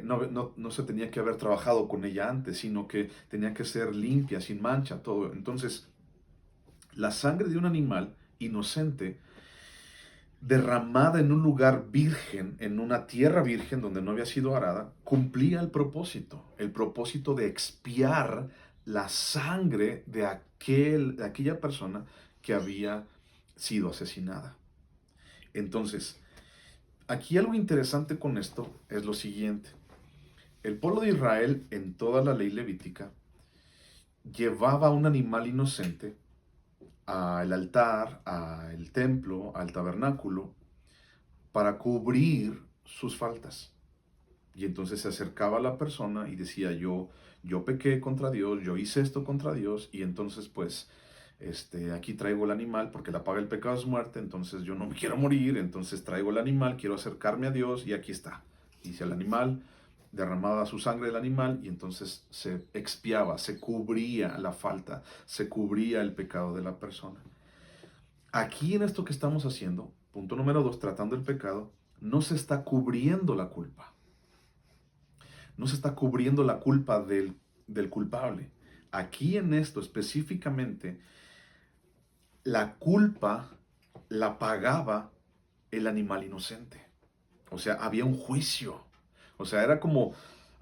[SPEAKER 1] no se tenía que haber trabajado con ella antes, sino que tenía que ser limpia, sin mancha, todo. Entonces, la sangre de un animal inocente derramada en un lugar virgen, en una tierra virgen donde no había sido arada, cumplía el propósito de expiar la sangre de aquella persona que había sido asesinada. Entonces, aquí algo interesante con esto es lo siguiente. El pueblo de Israel, en toda la ley levítica, llevaba un animal inocente al altar, al templo, al tabernáculo, para cubrir sus faltas. Y entonces se acercaba a la persona y decía, yo pequé contra Dios, yo hice esto contra Dios, y entonces pues aquí traigo el animal, porque la paga del pecado es muerte, entonces yo no me quiero morir, entonces traigo el animal, quiero acercarme a Dios, y aquí está. Dice el animal, derramaba su sangre del animal, y entonces se expiaba, se cubría la falta, se cubría el pecado de la persona. Aquí en esto que estamos haciendo, punto número 2, tratando el pecado, no se está cubriendo la culpa. No se está cubriendo la culpa del culpable. Aquí en esto específicamente, la culpa la pagaba el animal inocente. O sea, había un juicio. O sea, era como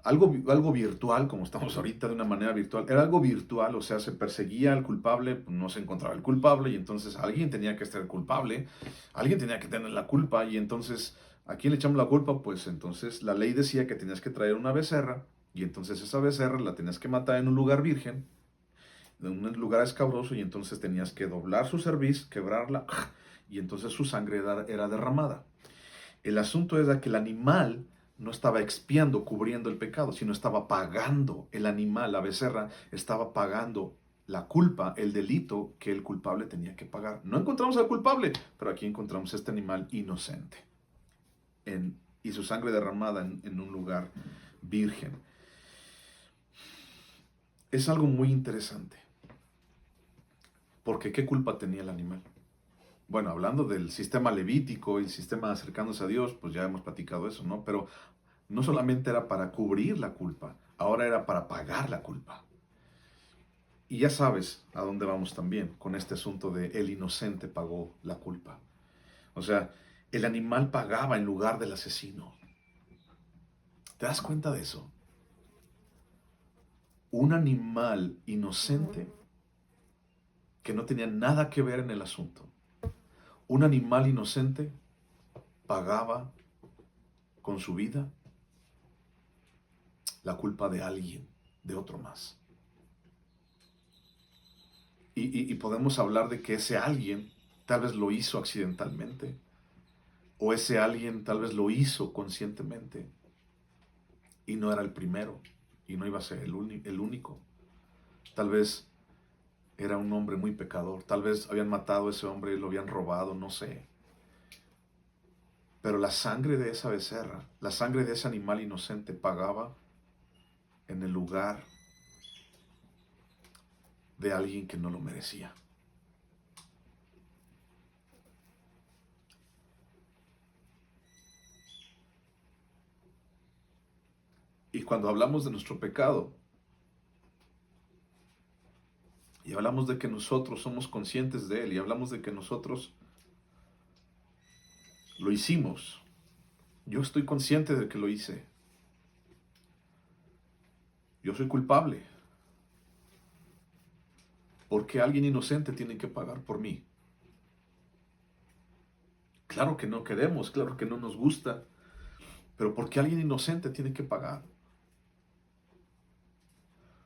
[SPEAKER 1] algo virtual, como estamos ahorita de una manera virtual. Era algo virtual, o sea, se perseguía al culpable, no se encontraba el culpable y entonces alguien tenía que ser culpable, alguien tenía que tener la culpa y entonces, ¿a quién le echamos la culpa? Pues entonces la ley decía que tenías que traer una becerra y entonces esa becerra la tenías que matar en un lugar virgen, en un lugar escabroso y entonces tenías que doblar su cerviz, quebrarla y entonces su sangre era derramada. El asunto es que el animal no estaba expiando, cubriendo el pecado, sino estaba pagando. El animal, la becerra, estaba pagando la culpa, el delito que el culpable tenía que pagar. No encontramos al culpable, pero aquí encontramos este animal inocente y su sangre derramada en un lugar virgen. Es algo muy interesante, porque ¿qué culpa tenía el animal? Bueno, hablando del sistema levítico y el sistema acercándose a Dios, pues ya hemos platicado eso, ¿no? Pero no solamente era para cubrir la culpa, ahora era para pagar la culpa. Y ya sabes a dónde vamos también con este asunto de el inocente pagó la culpa. O sea, el animal pagaba en lugar del asesino. ¿Te das cuenta de eso? Un animal inocente que no tenía nada que ver en el asunto. Un animal inocente pagaba con su vida la culpa de alguien, de otro más. Y podemos hablar de que ese alguien tal vez lo hizo accidentalmente, o ese alguien tal vez lo hizo conscientemente, y no era el primero, y no iba a ser el único. Tal vez era un hombre muy pecador, tal vez habían matado a ese hombre y lo habían robado, no sé. Pero la sangre de esa becerra, la sangre de ese animal inocente pagaba en el lugar de alguien que no lo merecía. Y cuando hablamos de nuestro pecado, y hablamos de que nosotros somos conscientes de él, y hablamos de que nosotros lo hicimos, yo estoy consciente de que lo hice. Yo soy culpable. ¿Por qué alguien inocente tiene que pagar por mí? Claro que no queremos, claro que no nos gusta, pero ¿por qué alguien inocente tiene que pagar?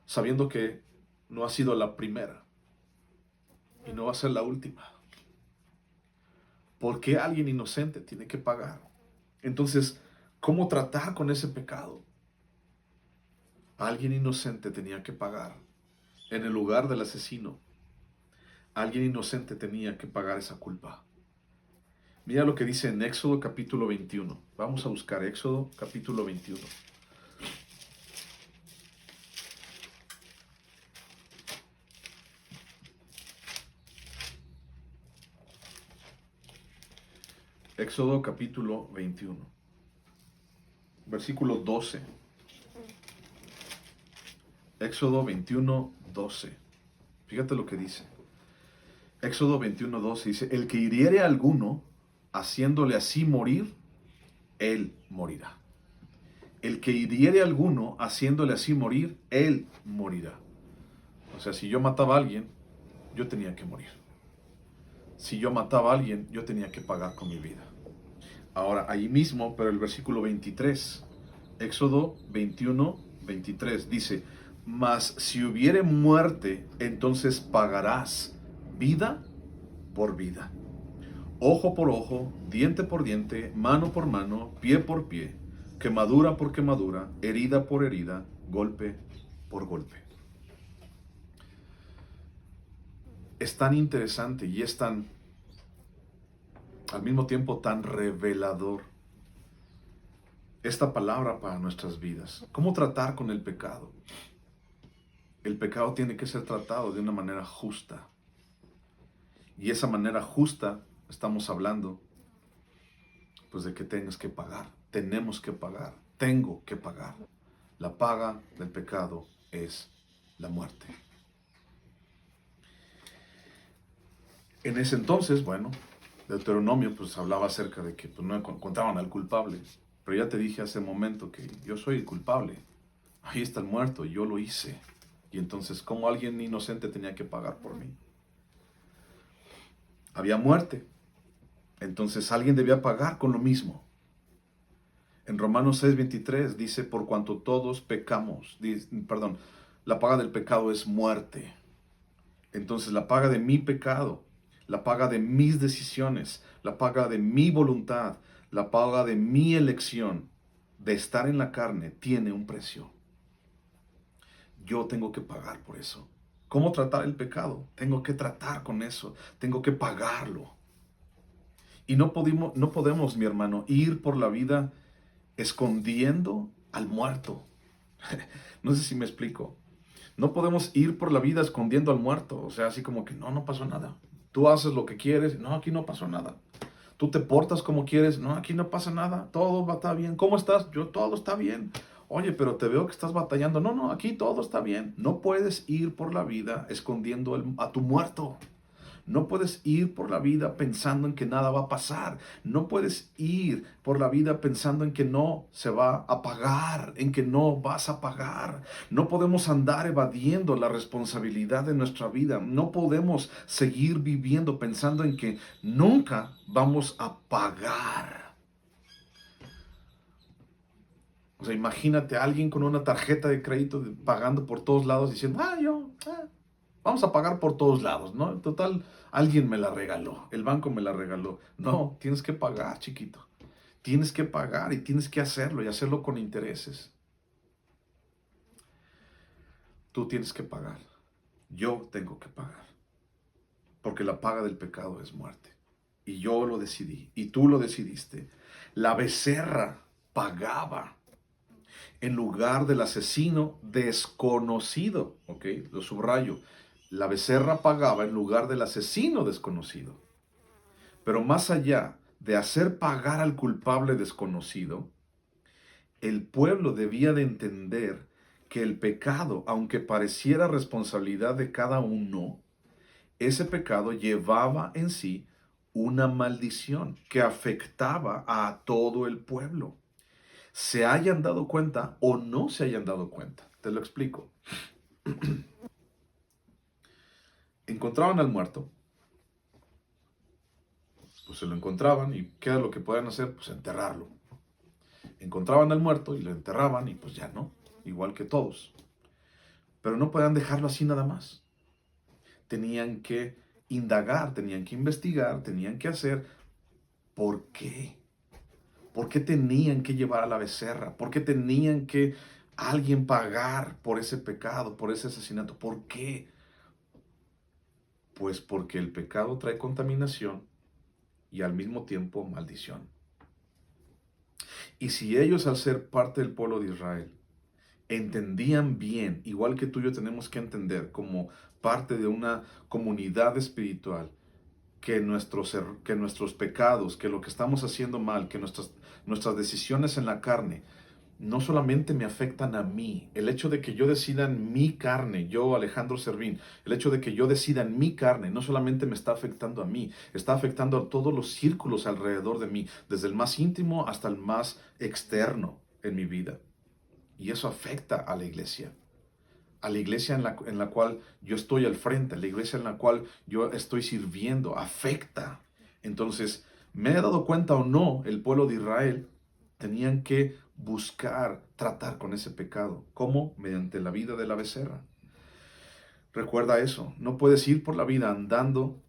[SPEAKER 1] Sabiendo que no ha sido la primera y no va a ser la última. ¿Por qué alguien inocente tiene que pagar? Entonces, ¿cómo tratar con ese pecado? Alguien inocente tenía que pagar en el lugar del asesino. Alguien inocente tenía que pagar esa culpa. Mira lo que dice en Éxodo capítulo 21. Vamos a buscar Éxodo capítulo 21. Éxodo capítulo 21. Versículo 12. Éxodo 21, 12. Fíjate lo que dice. Éxodo 21, 12 dice, el que hiriere a alguno, haciéndole así morir, él morirá. El que hiriere a alguno, haciéndole así morir, él morirá. O sea, si yo mataba a alguien, yo tenía que morir. Si yo mataba a alguien, yo tenía que pagar con mi vida. Ahora, ahí mismo, pero el versículo 23, Éxodo 21, 23, dice, mas si hubiere muerte, entonces pagarás vida por vida, ojo por ojo, diente por diente, mano por mano, pie por pie, quemadura por quemadura, herida por herida, golpe por golpe. Es tan interesante y es tan, al mismo tiempo, tan revelador esta palabra para nuestras vidas. ¿Cómo tratar con el pecado? El pecado tiene que ser tratado de una manera justa. Y esa manera justa, estamos hablando, pues de que tengas que pagar. Tenemos que pagar. Tengo que pagar. La paga del pecado es la muerte. En ese entonces, bueno, Deuteronomio pues hablaba acerca de que pues, no encontraban al culpable. Pero ya te dije hace un momento que yo soy el culpable. Ahí está el muerto, yo lo hice. Y entonces, ¿cómo alguien inocente tenía que pagar por mí? Había muerte. Entonces alguien debía pagar con lo mismo. En Romanos 6:23 dice, por cuanto todos pecamos, la paga del pecado es muerte. Entonces la paga de mi pecado, la paga de mis decisiones, la paga de mi voluntad, la paga de mi elección de estar en la carne tiene un precio. Yo tengo que pagar por eso. ¿Cómo tratar el pecado? Tengo que tratar con eso, tengo que pagarlo. Y no podemos, mi hermano, ir por la vida escondiendo al muerto. No sé si me explico. No podemos ir por la vida escondiendo al muerto. O sea, así como que no pasó nada. Tú haces lo que quieres. No, aquí no pasó nada. Tú te portas como quieres. No, aquí no pasa nada. Todo va a estar bien. ¿Cómo estás? Yo, todo está bien. Oye, pero te veo que estás batallando. No, aquí todo está bien. No puedes ir por la vida escondiendo a tu muerto. No puedes ir por la vida pensando en que nada va a pasar. No puedes ir por la vida pensando en que no se va a pagar, en que no vas a pagar. No podemos andar evadiendo la responsabilidad de nuestra vida. No podemos seguir viviendo pensando en que nunca vamos a pagar. O sea, imagínate a alguien con una tarjeta de crédito pagando por todos lados diciendo, vamos a pagar por todos lados, ¿no? En total, alguien me la regaló, el banco me la regaló. No, tienes que pagar, chiquito. Tienes que pagar y tienes que hacerlo y hacerlo con intereses. Tú tienes que pagar. Yo tengo que pagar. Porque la paga del pecado es muerte. Y yo lo decidí. Y tú lo decidiste. La becerra pagaba en lugar del asesino desconocido. ¿Ok? Lo subrayo. La becerra pagaba en lugar del asesino desconocido. Pero más allá de hacer pagar al culpable desconocido, el pueblo debía de entender que el pecado, aunque pareciera responsabilidad de cada uno, ese pecado llevaba en sí una maldición que afectaba a todo el pueblo. Se hayan dado cuenta o no se hayan dado cuenta. Te lo explico. Encontraban al muerto, pues se lo encontraban y ¿qué era lo que podían hacer? Pues enterrarlo. Encontraban al muerto y lo enterraban y pues ya no, igual que todos. Pero no podían dejarlo así nada más. Tenían que indagar, tenían que investigar, tenían que hacer. ¿Por qué? ¿Por qué tenían que llevar a la becerra? ¿Por qué tenían que alguien pagar por ese pecado, por ese asesinato? ¿Por qué? Pues porque el pecado trae contaminación y al mismo tiempo maldición. Y si ellos, al ser parte del pueblo de Israel, entendían bien, igual que tú y yo tenemos que entender como parte de una comunidad espiritual, que nuestros pecados, que lo que estamos haciendo mal, que nuestras decisiones en la carne, no solamente me afectan a mí. El hecho de que yo decida en mi carne, yo Alejandro Servín, el hecho de que yo decida en mi carne, no solamente me está afectando a mí, está afectando a todos los círculos alrededor de mí, desde el más íntimo hasta el más externo en mi vida. Y eso afecta a la iglesia en la cual yo estoy al frente, a la iglesia en la cual yo estoy sirviendo, afecta. Entonces, me he dado cuenta o no, el pueblo de Israel tenían que buscar tratar con ese pecado. ¿Cómo? Mediante la vida de la becerra. Recuerda eso, no puedes ir por la vida andando,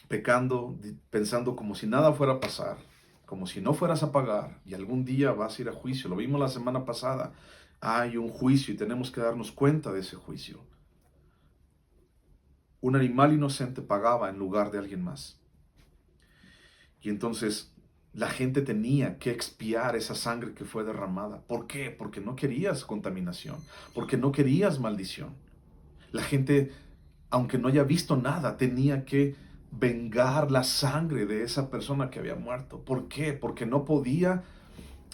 [SPEAKER 1] pecando, pensando como si nada fuera a pasar, como si no fueras a pagar y algún día vas a ir a juicio. Lo vimos la semana pasada. Hay un juicio y tenemos que darnos cuenta de ese juicio. Un animal inocente pagaba en lugar de alguien más. Y entonces la gente tenía que expiar esa sangre que fue derramada. ¿Por qué? Porque no querías contaminación, porque no querías maldición. La gente, aunque no haya visto nada, tenía que vengar la sangre de esa persona que había muerto. ¿Por qué?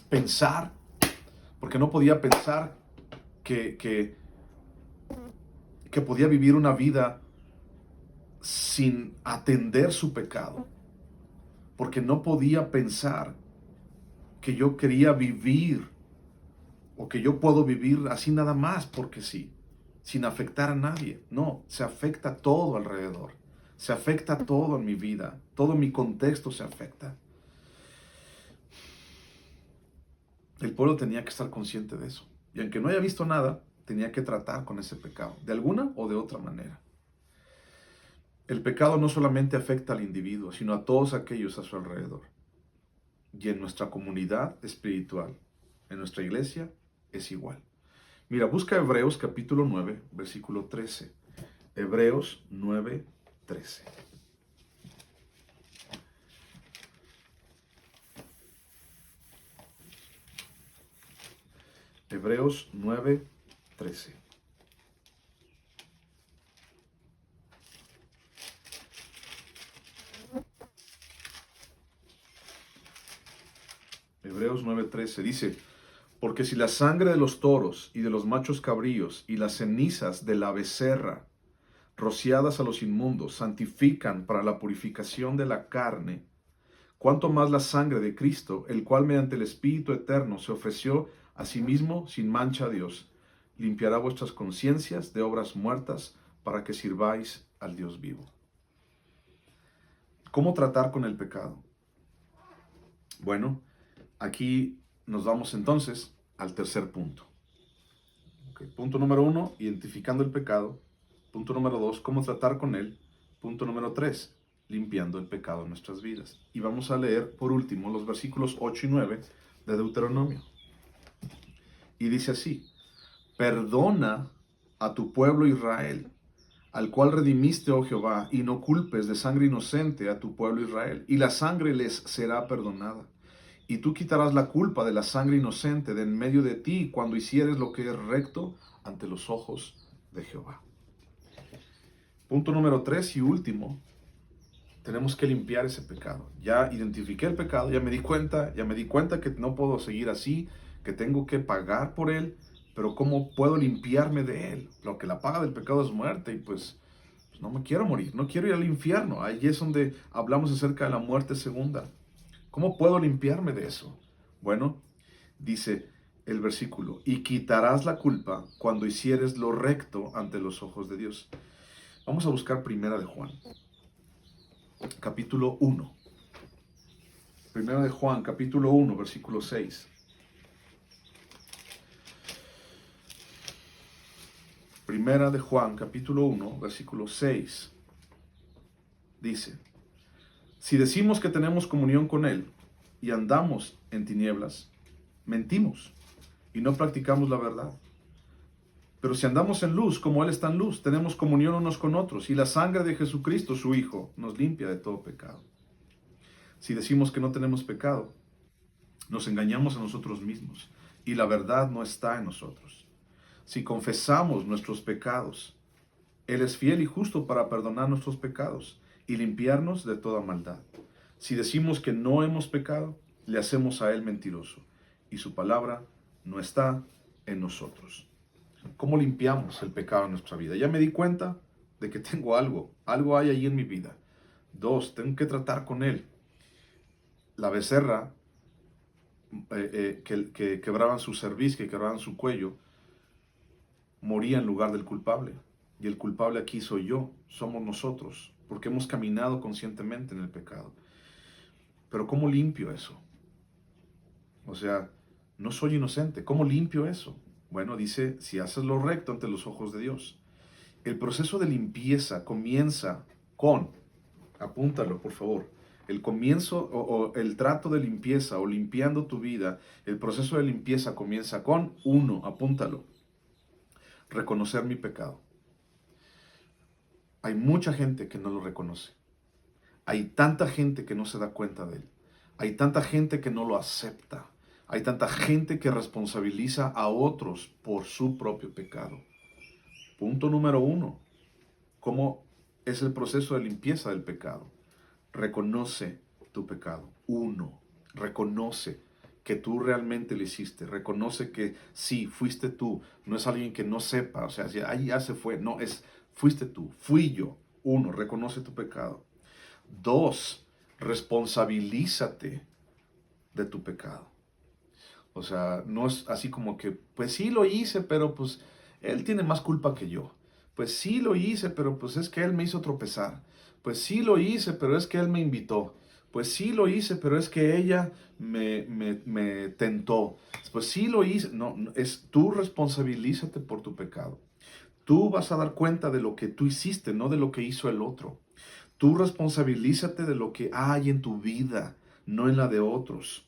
[SPEAKER 1] Pensar, porque no podía pensar que, que, que podía vivir una vida sin atender su pecado. Porque no podía pensar que yo quería vivir o que yo puedo vivir así nada más porque sí, sin afectar a nadie. No, se afecta todo alrededor. Se afecta todo en mi vida. Todo mi contexto se afecta. El pueblo tenía que estar consciente de eso. Y aunque no haya visto nada, tenía que tratar con ese pecado, de alguna o de otra manera. El pecado no solamente afecta al individuo, sino a todos aquellos a su alrededor. Y en nuestra comunidad espiritual, en nuestra iglesia, es igual. Mira, busca Hebreos capítulo 9, versículo 13. Hebreos 9:13. Hebreos 9:13. Hebreos 9:13 dice, porque si la sangre de los toros y de los machos cabríos y las cenizas de la becerra, rociadas a los inmundos, santifican para la purificación de la carne, cuánto más la sangre de Cristo, el cual mediante el Espíritu eterno se ofreció a sí mismo sin mancha a Dios, limpiará vuestras conciencias de obras muertas para que sirváis al Dios vivo. ¿Cómo tratar con el pecado? Bueno, aquí nos vamos entonces al tercer punto. Punto número 1, identificando el pecado. Punto número 2, cómo tratar con él. Punto número 3, limpiando el pecado en nuestras vidas. Y vamos a leer por último los versículos 8 y 9 de Deuteronomio. Y dice así, perdona a tu pueblo Israel, al cual redimiste, oh Jehová, y no culpes de sangre inocente a tu pueblo Israel, y la sangre les será perdonada. Y tú quitarás la culpa de la sangre inocente de en medio de ti cuando hicieres lo que es recto ante los ojos de Jehová. Punto número 3 y último, tenemos que limpiar ese pecado. Ya identifiqué el pecado, ya me di cuenta que no puedo seguir así, que tengo que pagar por él, pero ¿cómo puedo limpiarme de él? Lo que la paga del pecado es muerte y pues no me quiero morir, no quiero ir al infierno. Ahí es donde hablamos acerca de la muerte segunda. ¿Cómo puedo limpiarme de eso? Bueno, dice el versículo, y quitarás la culpa cuando hicieres lo recto ante los ojos de Dios. Vamos a buscar Primera de Juan, capítulo 1. Primera de Juan, capítulo 1, versículo 6. Primera de Juan, capítulo 1, versículo 6. Dice, si decimos que tenemos comunión con Él y andamos en tinieblas, mentimos y no practicamos la verdad. Pero si andamos en luz, como Él está en luz, tenemos comunión unos con otros, y la sangre de Jesucristo, su Hijo, nos limpia de todo pecado. Si decimos que no tenemos pecado, nos engañamos a nosotros mismos, y la verdad no está en nosotros. Si confesamos nuestros pecados, Él es fiel y justo para perdonar nuestros pecados y limpiarnos de toda maldad. Si decimos que no hemos pecado, le hacemos a Él mentiroso, y su palabra no está en nosotros. ¿Cómo limpiamos el pecado en nuestra vida? Ya me di cuenta de que tengo algo hay ahí en mi vida. 2, tengo que tratar con él. La becerra que quebraban su cerviz, que quebraban su cuello, moría en lugar del culpable. Y el culpable aquí soy yo, somos nosotros, porque hemos caminado conscientemente en el pecado. Pero ¿cómo limpio eso? O sea, no soy inocente. ¿Cómo limpio eso? Bueno, dice, si haces lo recto ante los ojos de Dios. El proceso de limpieza comienza con, apúntalo por favor, el comienzo o el trato de limpieza o limpiando tu vida, el proceso de limpieza comienza con, 1, apúntalo, reconocer mi pecado. Hay mucha gente que no lo reconoce. Hay tanta gente que no se da cuenta de él. Hay tanta gente que no lo acepta. Hay tanta gente que responsabiliza a otros por su propio pecado. Punto número 1. ¿Cómo es el proceso de limpieza del pecado? Reconoce tu pecado. 1. Reconoce que tú realmente lo hiciste. Reconoce que sí, fuiste tú. No es alguien que no sepa. O sea, ahí ya se fue. No, fuiste tú. Fui yo. 1. Reconoce tu pecado. 2. Responsabilízate de tu pecado. O sea, no es así como que, pues sí lo hice, pero pues él tiene más culpa que yo. Pues sí lo hice, pero pues es que él me hizo tropezar. Pues sí lo hice, pero es que él me invitó. Pues sí lo hice, pero es que ella me tentó. Pues sí lo hice. No, es tú responsabilízate por tu pecado. Tú vas a dar cuenta de lo que tú hiciste, no de lo que hizo el otro. Tú responsabilízate de lo que hay en tu vida, no en la de otros.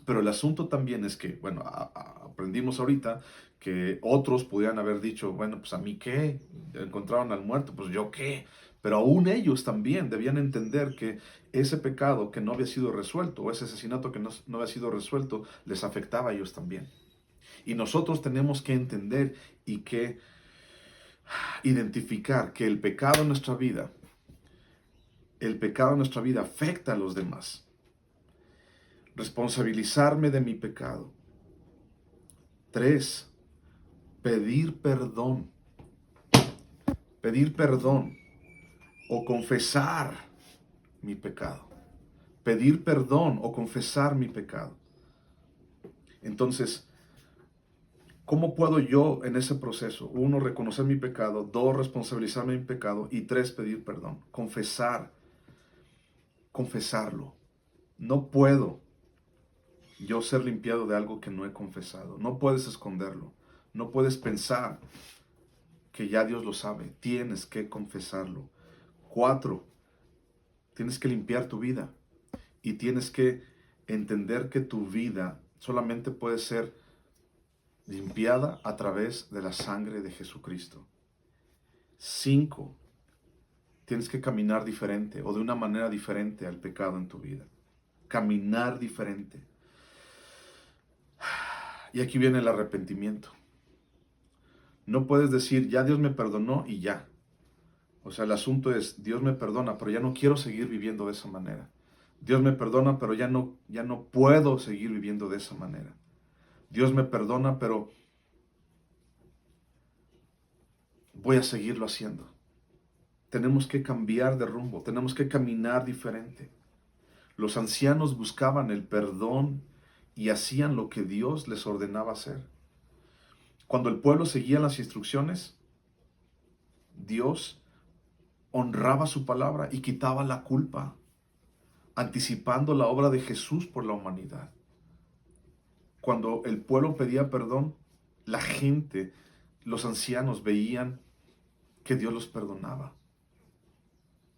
[SPEAKER 1] Pero el asunto también es que, bueno, aprendimos ahorita que otros pudieran haber dicho, bueno, pues a mí qué, encontraron al muerto, pues yo qué. Pero aún ellos también debían entender que ese pecado que no había sido resuelto, o ese asesinato que no había sido resuelto, les afectaba a ellos también. Y nosotros tenemos que entender y que identificar que el pecado en nuestra vida afecta a los demás. Responsabilizarme de mi pecado. 3, pedir perdón. Pedir perdón o confesar mi pecado. Pedir perdón o confesar mi pecado. Entonces, ¿cómo puedo yo en ese proceso? 1, reconocer mi pecado. 2, responsabilizarme de mi pecado. Y 3, pedir perdón. Confesarlo. No puedo yo ser limpiado de algo que no he confesado. No puedes esconderlo. No puedes pensar que ya Dios lo sabe. Tienes que confesarlo. 4, tienes que limpiar tu vida. Y tienes que entender que tu vida solamente puede ser limpiada a través de la sangre de Jesucristo. 5, tienes que caminar diferente o de una manera diferente al pecado en tu vida. Caminar diferente. Y aquí viene el arrepentimiento. No puedes decir, ya Dios me perdonó y ya. O sea, el asunto es, Dios me perdona, pero ya no quiero seguir viviendo de esa manera. Dios me perdona, pero ya no puedo seguir viviendo de esa manera. Dios me perdona, pero voy a seguirlo haciendo. Tenemos que cambiar de rumbo, tenemos que caminar diferente. Los ancianos buscaban el perdón y hacían lo que Dios les ordenaba hacer. Cuando el pueblo seguía las instrucciones, Dios honraba su palabra y quitaba la culpa, anticipando la obra de Jesús por la humanidad. Cuando el pueblo pedía perdón, la gente, los ancianos veían que Dios los perdonaba.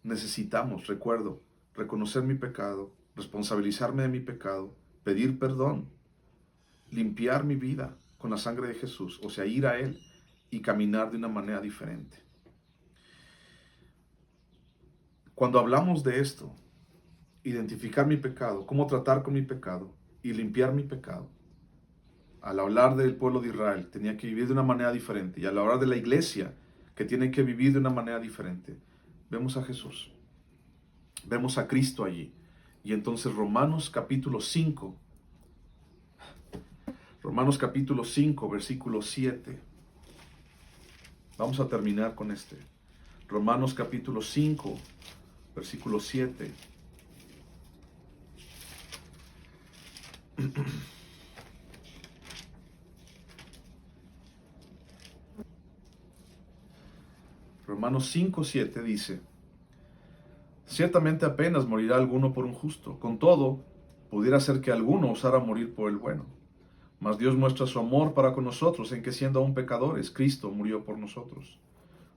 [SPEAKER 1] Necesitamos, recuerdo, reconocer mi pecado, responsabilizarme de mi pecado, pedir perdón, limpiar mi vida con la sangre de Jesús, o sea, ir a Él y caminar de una manera diferente. Cuando hablamos de esto, identificar mi pecado, cómo tratar con mi pecado y limpiar mi pecado, al hablar del pueblo de Israel, tenía que vivir de una manera diferente, y al hablar de la iglesia, que tiene que vivir de una manera diferente, vemos a Jesús. Vemos a Cristo allí. Y entonces Romanos capítulo 5, versículo 7. Vamos a terminar con este. Romanos capítulo 5, versículo 7. Romanos 5, 7 dice, ciertamente apenas morirá alguno por un justo. Con todo, pudiera ser que alguno osara morir por el bueno. Mas Dios muestra su amor para con nosotros en que siendo aún pecadores, Cristo murió por nosotros.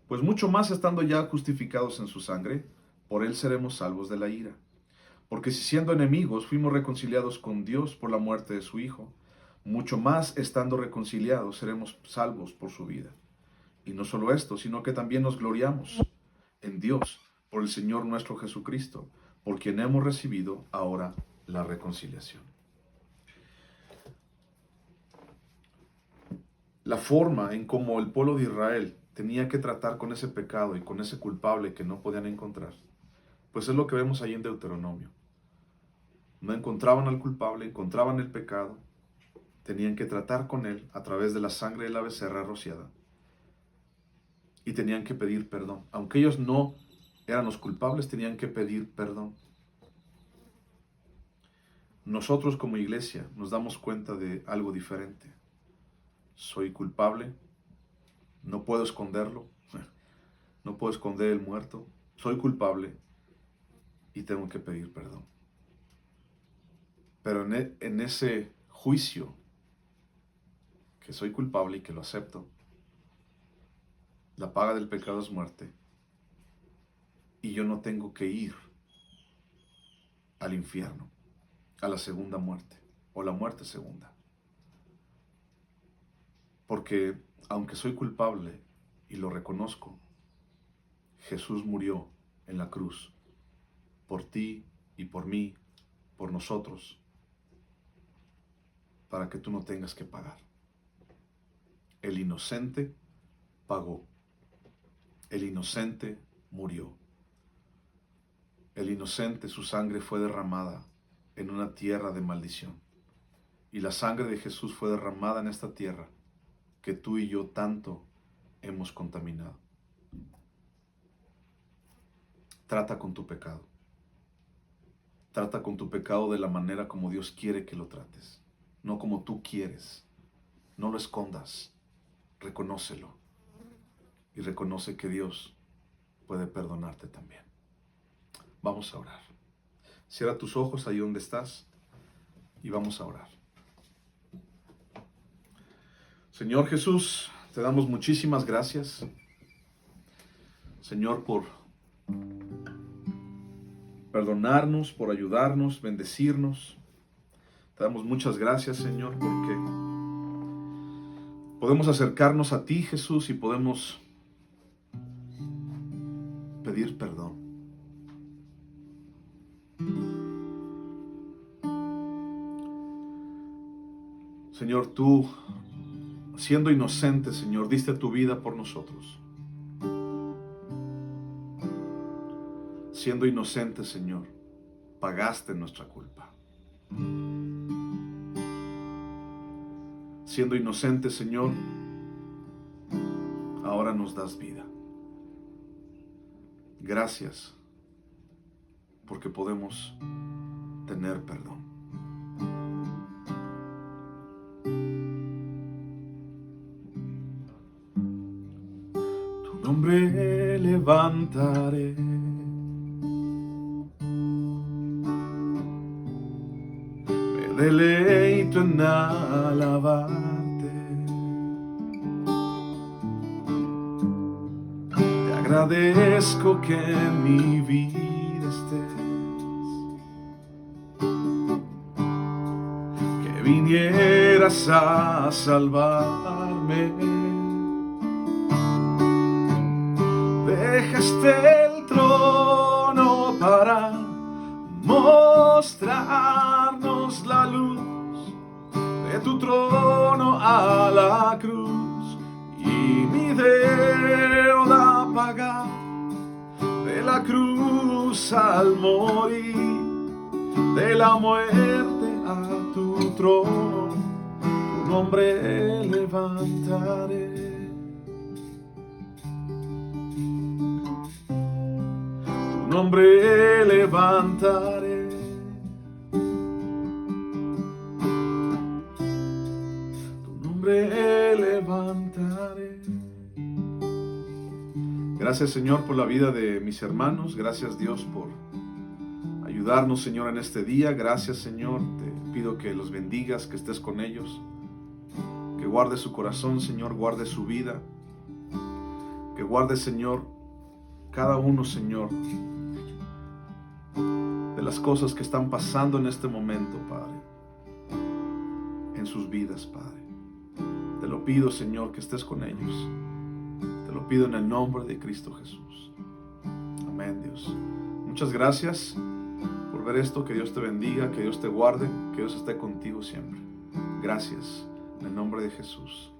[SPEAKER 1] Pues mucho más estando ya justificados en su sangre, por él seremos salvos de la ira. Porque si siendo enemigos fuimos reconciliados con Dios por la muerte de su Hijo, mucho más estando reconciliados seremos salvos por su vida. Y no solo esto, sino que también nos gloriamos en Dios por el Señor nuestro Jesucristo, por quien hemos recibido ahora la reconciliación. La forma en cómo el pueblo de Israel tenía que tratar con ese pecado y con ese culpable que no podían encontrar, pues es lo que vemos ahí en Deuteronomio. No encontraban al culpable, encontraban el pecado, tenían que tratar con él a través de la sangre de la becerra rociada y tenían que pedir perdón. Aunque ellos no eran los culpables, tenían que pedir perdón. Nosotros como iglesia nos damos cuenta de algo diferente. Soy culpable, no puedo esconderlo, no puedo esconder el muerto, soy culpable y tengo que pedir perdón. Pero en ese juicio, que soy culpable y que lo acepto, la paga del pecado es muerte, y yo no tengo que ir al infierno, a la segunda muerte, o la muerte segunda. Porque aunque soy culpable y lo reconozco, Jesús murió en la cruz por ti y por mí, por nosotros, para que tú no tengas que pagar. El inocente pagó. El inocente murió. El inocente, su sangre fue derramada en una tierra de maldición. Y la sangre de Jesús fue derramada en esta tierra que tú y yo tanto hemos contaminado. Trata con tu pecado. Trata con tu pecado de la manera como Dios quiere que lo trates, no como tú quieres. No lo escondas, reconócelo y reconoce que Dios puede perdonarte también. Vamos a orar. Cierra tus ojos ahí donde estás y vamos a orar. Señor Jesús, te damos muchísimas gracias, Señor, por perdonarnos, por ayudarnos, bendecirnos. Te damos muchas gracias, Señor, porque podemos acercarnos a ti, Jesús, y podemos pedir perdón. Señor, tú, siendo inocente, Señor, diste tu vida por nosotros. Siendo inocente, Señor, pagaste nuestra culpa. Siendo inocente, Señor, ahora nos das vida. Gracias, porque podemos tener perdón. Tu nombre levantaré. Me deleito en alabarte. Te agradezco que en mi vida estés. Que vinieras a salvarme. Dejaste el trono para mostrarnos la luz de tu trono a la cruz y mi deuda pagar de la cruz al morir, de la muerte a tu trono, tu nombre levantaré. Tu nombre levantaré. Tu nombre levantaré. Gracias, Señor, por la vida de mis hermanos. Gracias, Dios, por ayudarnos, Señor, en este día. Gracias, Señor. Te pido que los bendigas, que estés con ellos, que guardes su corazón, Señor, guarde su vida, que guarde, Señor, cada uno, Señor, de las cosas que están pasando en este momento, Padre, en sus vidas, Padre. Te lo pido, Señor, que estés con ellos. Te lo pido en el nombre de Cristo Jesús. Amén, Dios. Muchas gracias por ver esto. Que Dios te bendiga, que Dios te guarde, que Dios esté contigo siempre. Gracias, en el nombre de Jesús.